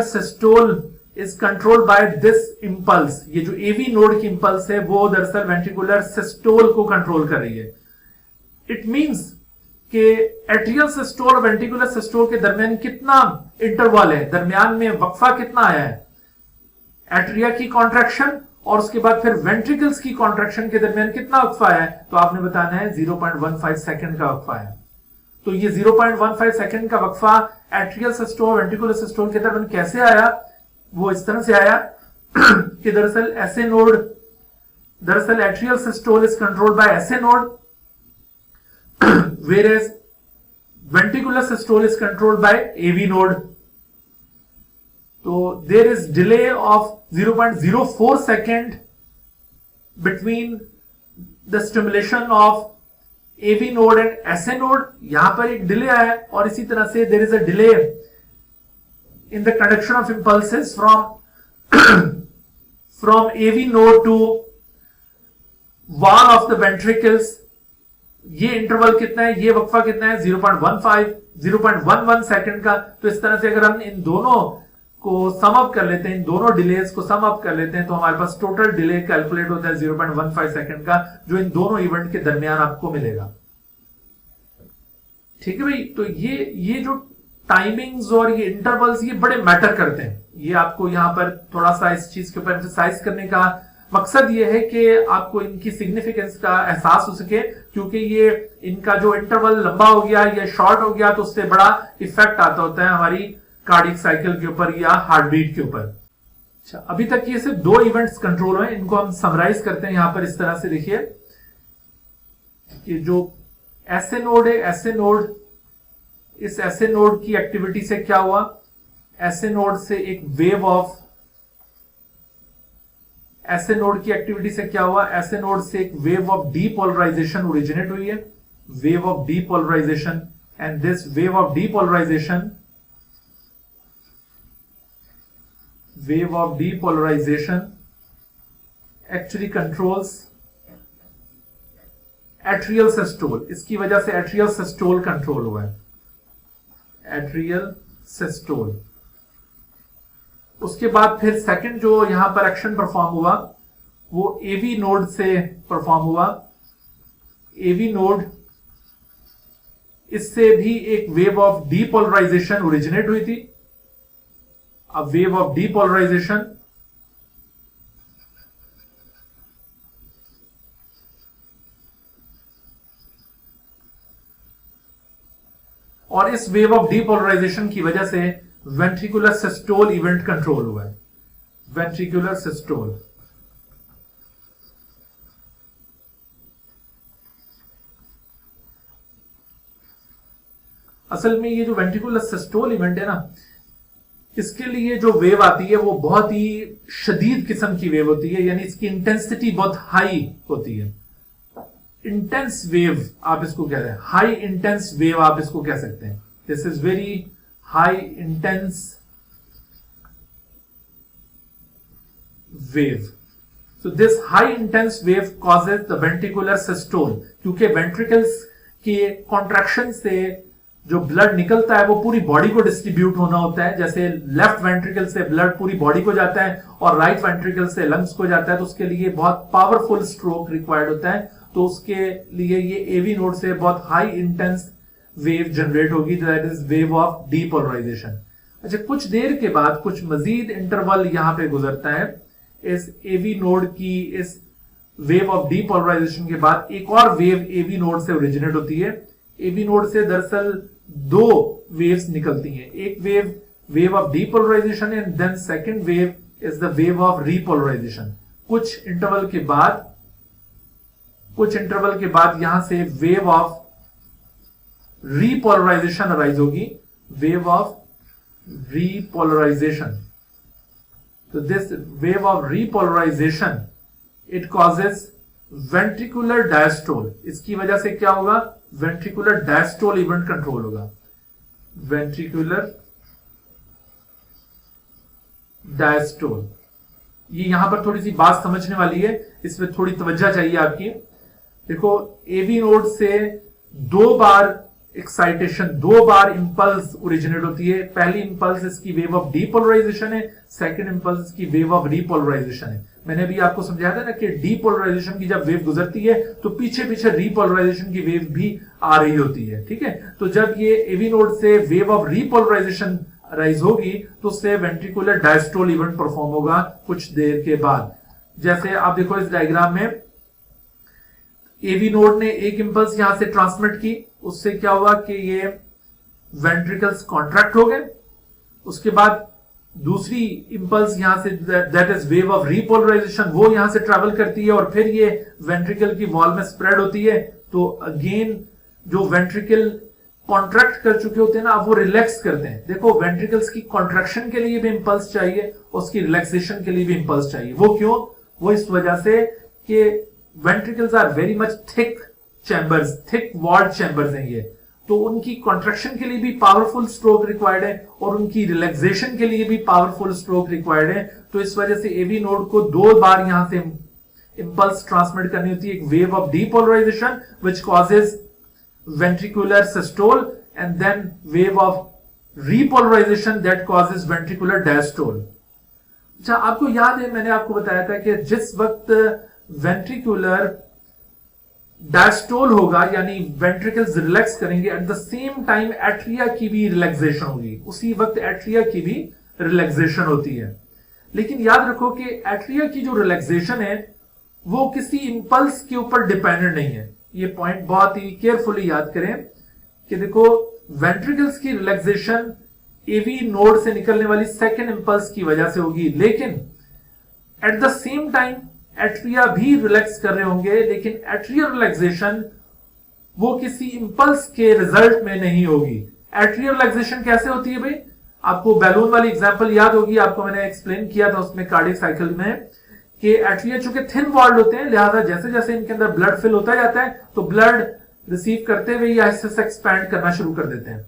Speaker 1: systole is controlled by this impulse. ये जो एवी नोड की इंपल्स है वो दरअसल वेंट्रिकुलर सिस्टोल को कंट्रोल कर रही है। इट मींस कि एट्रियल सिस्टोल और वेंट्रिकुलर सिस्टोल के दरमियान कितना इंटरवल है, दरमियान में वक्फा कितना आया है, एट्रिया की कॉन्ट्रैक्शन और उसके बाद फिर वेंट्रिकल्स की कॉन्ट्रैक्शन के दरमियान कितना वक्फा है, तो आपने बताना है 0.15 सेकेंड का वक्फा है। तो ये 0.15 सेकेंड का वक्फा एट्रियल सिस्टोल वेंट्रिकुलर सिस्टोल के दरमियान कैसे आया, वो इस तरह से आया कि दरअसल ऐसे नोड, दरअसल atrial systole is controlled bye ऐसे node, whereas ventricular systole is controlled by AV node. So there is delay of 0.04 second between the stimulation of AV node and SA node. यहां पर एक डिले आया और इसी तरह से there is a delay in the conduction of impulses from from AV node to wall of the ventricles, ये इंटरवल कितना है, ये वक्फा कितना है, 0.11 सेकंड का। तो इस तरह से अगर हम इन दोनों को सम अप कर लेते हैं, इन दोनों डिलेस को सम अप कर लेते हैं, तो हमारे पास टोटल डिले कैलकुलेट होता है 0.15 सेकंड का, जो इन दोनों इवेंट के दरमियान आपको मिलेगा। ठीक है भाई, तो ये जो टाइमिंग्स और ये इंटरवल्स ये बड़े मैटर करते हैं। ये आपको यहां पर थोड़ा सा इस चीज के ऊपर एम्फसाइज करने का मकसद ये है कि आपको इनकी सिग्निफिकेंस का एहसास हो सके, क्योंकि ये इनका जो इंटरवल लंबा हो गया या शॉर्ट हो गया तो उससे बड़ा इफेक्ट आता होता है हमारी कार्डियक साइकिल के ऊपर या हार्ट बीट के ऊपर। अच्छा, अभी तक ये सिर्फ 2 इवेंट्स कंट्रोल हुए, इनको हम समराइज करते हैं यहां पर इस तरह से। देखिए कि जो ऐसे नोड है, ऐसे नोड, इस ऐसे नोड की एक्टिविटी से क्या हुआ, ऐसे नोड से एक वेव ऑफ, ऐसे नोड की एक्टिविटी से क्या हुआ, ऐसे नोड से एक वेव ऑफ डीपोलराइजेशन ओरिजिनेट हुई है, wave of depolarization, and this wave of depolarization, wave of depolarization actually controls atrial systole। इसकी वजह से atrial systole कंट्रोल हुआ है, atrial systole। उसके बाद फिर सेकंड जो यहां पर एक्शन परफॉर्म हुआ वो AV नोड से परफॉर्म हुआ। AV नोड, इससे भी एक वेव ऑफ डीपोलराइजेशन ओरिजिनेट हुई थी, a wave of depolarization, और इस वेव ऑफ डीपोलराइजेशन की वजह से वेंट्रिकुलर सिस्टोल इवेंट कंट्रोल हुआ है, वेंट्रिकुलर सिस्टोल। असल में ये जो वेंट्रिकुलर सिस्टोल इवेंट है ना, इसके लिए जो वेव आती है वो बहुत ही शदीद किस्म की वेव होती है, यानी इसकी इंटेंसिटी बहुत हाई होती है। इंटेंस वेव आप इसको कह रहे हैं, हाई इंटेंस वेव आप इसको कह सकते हैं। This is very high intense wave. So this high intense wave causes the ventricular systole, क्योंकि वेंट्रिकल्स के कॉन्ट्रैक्शन से जो ब्लड निकलता है वो पूरी बॉडी को डिस्ट्रीब्यूट होना होता है। जैसे लेफ्ट वेंट्रिकल से ब्लड पूरी बॉडी को जाता है और राइट वेंट्रिकल से लंग्स को जाता है, तो उसके लिए बहुत पावरफुल स्ट्रोक रिक्वायर्ड होता है। तो उसके लिए ये एवी नोड से बहुत हाई इंटेंस वेव जनरेट होगी, that is wave of depolarization. अच्छा, कुछ देर के बाद कुछ मजीद इंटरवल यहां पे गुजरता है, इस एवी नोड की इस वेव ऑफ डीपोलराइजेशन के बाद एक और वेव एवी नोड से ओरिजिनेट होती है। एवी नोड से दरअसल 2 वेव्स निकलती हैं, एक wave of depolarization and then second wave is the wave of repolarization. कुछ इंटरवल के बाद यहां से वेव ऑफ रीपोलराइजेशन अराइज होगी, वेव ऑफ रीपोलराइजेशन। तो this wave of repolarization it causes ventricular diastole. इसकी वजह से क्या होगा, वेंट्रिकुलर डायस्टोल इवेंट कंट्रोल होगा, वेंट्रिकुलर डायस्टोल। ये यहां पर थोड़ी सी बात समझने वाली है, इसमें थोड़ी तवज्जो चाहिए आपकी। देखो, एवी नोड से 2 बार एक्साइटेशन, 2 बार इंपल्स ओरिजिनेट होती है। पहली इंपल्स इसकी वेव ऑफ डीपोलराइजेशन है, सेकंड इंपल्स इसकी वेव ऑफ रीपोलराइजेशन है। मैंने भी आपको समझाया था ना कि डीपोलराइजेशन की जब वेव गुजरती है तो पीछे पीछे रीपोलराइजेशन की वेव भी आ रही होती है। ठीक है, तो जब ये एवी नोड से वेव ऑफ रीपोलराइजेशन राइज होगी तो उससे वेंट्रिकुलर डायस्टोल इवेंट परफॉर्म होगा कुछ देर के बाद। जैसे आप देखो इस डायग्राम में, एवी नोड ने एक इंपल्स यहां से ट्रांसमिट की, उससे क्या हुआ कि ये वेंट्रिकल्स कॉन्ट्रैक्ट हो गए। उसके बाद दूसरी इंपल्स यहां से, that is wave of repolarisation, वो यहां से ट्रैवल करती है और फिर ये वेंट्रिकल की वॉल में स्प्रेड होती है। तो अगेन जो वेंट्रिकल कॉन्ट्रैक्ट कर चुके होते हैं ना, अब वो रिलैक्स करते हैं। देखो, वेंट्रिकल्स की कॉन्ट्रैक्शन के लिए भी इंपल्स चाहिए, उसकी रिलैक्सेशन के लिए भी इंपल्स चाहिए। वो क्यों? वो इस वजह से कि ventricles are very much thick chambers, thick walled chambers हैं ये, तो उनकी कॉन्ट्रैक्शन के लिए भी पावरफुल स्ट्रोक रिक्वायर्ड है और उनकी रिलैक्सेशन के लिए भी पावरफुल स्ट्रोक रिक्वायर्ड है। तो इस वजह से एवी नोड को 2 बार यहां से इंपल्स ट्रांसमिट करनी होती है, एक wave of depolarization which causes ventricular systole and then wave of repolarization that causes ventricular diastole. अच्छा, आपको याद है मैंने आपको बताया था कि जिस वक्त ventricular diastole होगा यानी वेंट्रिकल्स रिलैक्स करेंगे, at the same time atria की भी रिलैक्सेशन होगी, उसी वक्त एट्रिया की भी रिलैक्सेशन होती है। लेकिन याद रखो कि एट्रिया की जो रिलैक्सेशन है वो किसी इंपल्स के ऊपर डिपेंडेंट नहीं है। ये पॉइंट बहुत ही केयरफुली याद करें कि देखो वेंट्रिकल्स की रिलैक्सेशन एवी नोड से निकलने वाली सेकेंड इंपल्स की वजह से होगी, लेकिन at the same time atria भी रिलैक्स कर रहे होंगे, लेकिन एट्रियल रिलैक्सेशन वो किसी इंपल्स के रिजल्ट में नहीं होगी। एट्रियल रिलैक्सेशन कैसे होती है भाई? आपको बैलून वाली एग्जांपल याद होगी, आपको मैंने एक्सप्लेन किया था उसमें कार्डियक साइकिल में कि एट्रिया चूंकि थिन वॉल्ड होते हैं, लिहाजा जैसे जैसे इनके अंदर ब्लड फिल होता जाता है तो ब्लड रिसीव करते हुए या इससे एक्सपैंड करना शुरू कर देते हैं।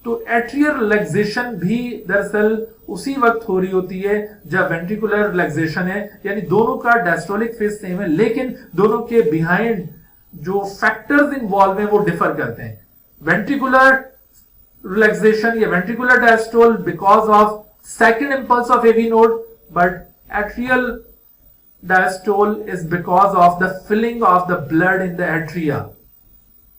Speaker 1: तो एट्रियल रिलैक्सेशन भी दरअसल उसी वक्त हो रही होती है जब वेंट्रिकुलर रिलैक्सेशन है, यानी दोनों का डायस्टोलिक फेज सेम है, लेकिन दोनों के बिहाइंड जो फैक्टर्स इन्वॉल्व हैं वो डिफर करते हैं। वेंट्रिकुलर रिलैक्सेशन या ventricular diastole because of second impulse of AV node, but atrial diastole is because of the filling of the blood in the atria.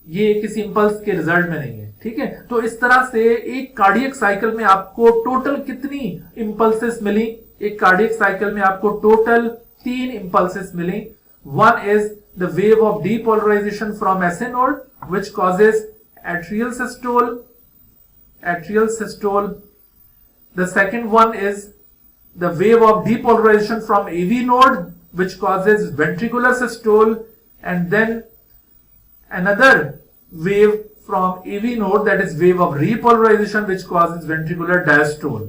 Speaker 1: ये किसी इंपल्स के रिजल्ट में नहीं है, ठीक है। तो इस तरह से एक कार्डियक साइकिल में आपको टोटल कितनी इंपल्सेस मिली? एक कार्डियक साइकिल में आपको टोटल 3 इंपल्सेस मिली। One is the wave of depolarization from SA node which causes atrial systole. The second one is the wave of depolarization from AV node which causes ventricular systole, and then another wave from AV node, that is wave of repolarization which causes ventricular diastole.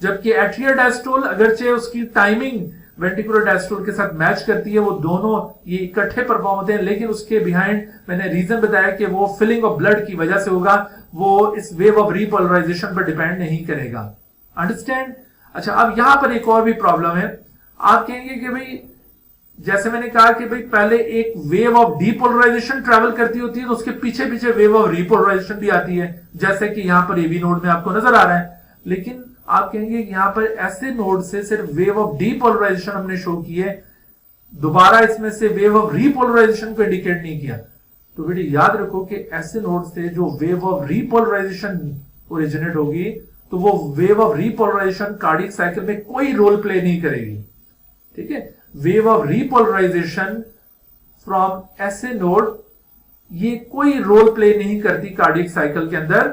Speaker 1: जबकि atrial diastole अगरचे उसकी टाइमिंग ventricular diastole के साथ मैच करती है, वो दोनों ये इकट्ठे परफॉर्म होते हैं, लेकिन उसके बिहाइंड मैंने रीजन बताया कि वो फिलिंग ऑफ ब्लड की वजह से होगा, वो इस वेव ऑफ repolarization पर डिपेंड नहीं करेगा। अंडरस्टैंड? अच्छा, अब यहां पर एक और भी प्रॉब्लम है। आप कहेंगे कि भाई जैसे मैंने कहा कि भाई पहले एक वेव ऑफ डीपोलराइजेशन ट्रैवल करती होती है तो उसके पीछे पीछे वेव ऑफ रिपोलराइजेशन भी आती है, जैसे कि यहां पर एवी नोड में आपको नजर आ रहा है। लेकिन आप कहेंगे कि यहां पर ऐसे नोड से सिर्फ वेव ऑफ डीपोलराइजेशन हमने शो की है, दोबारा इसमें से वेव ऑफ रिपोलराइजेशन को इंडिकेट नहीं किया। तो बेटे याद रखो कि ऐसे नोड से जो वेव ऑफ रिपोलराइजेशन ओरिजिनेट होगी तो वो wave of repolarization cardiac cycle में कोई रोल प्ले नहीं करेगी, ठीक है। Wave of repolarization from SA node ये कोई रोल प्ले नहीं करती कार्डियक साइकिल के अंदर।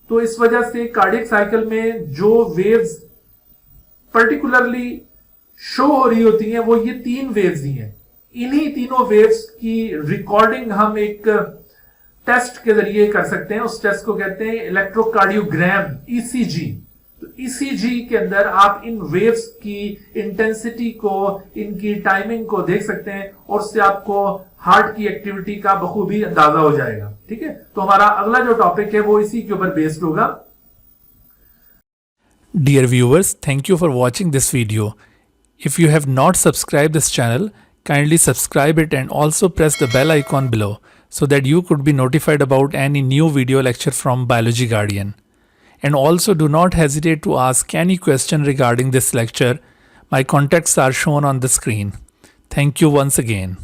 Speaker 1: तो इस वजह से कार्डियक साइकिल में जो वेव्स पर्टिकुलरली शो हो रही होती हैं वो ये 3 वेव्स ही हैं। इन्हीं तीनों वेव्स की रिकॉर्डिंग हम एक टेस्ट के जरिए कर सकते हैं। उस टेस्ट को कहते हैं इलेक्ट्रोकार्डियोग्राम, ECG। तो ECG के अंदर आप इन वेव्स की इंटेंसिटी को, इनकी टाइमिंग को देख सकते हैं और उससे आपको हार्ट की एक्टिविटी का बखूबी अंदाजा हो जाएगा, ठीक है। तो हमारा अगला जो टॉपिक है वो इसी के ऊपर बेस्ड होगा।
Speaker 2: Dear viewers, thank you for watching this video. If you have not subscribed this channel, kindly subscribe it and also press the bell icon below so that you could be notified about any new video lecture from Biology Guardian. And also do not hesitate to ask any question regarding this lecture. My contacts are shown on the screen. Thank you once again.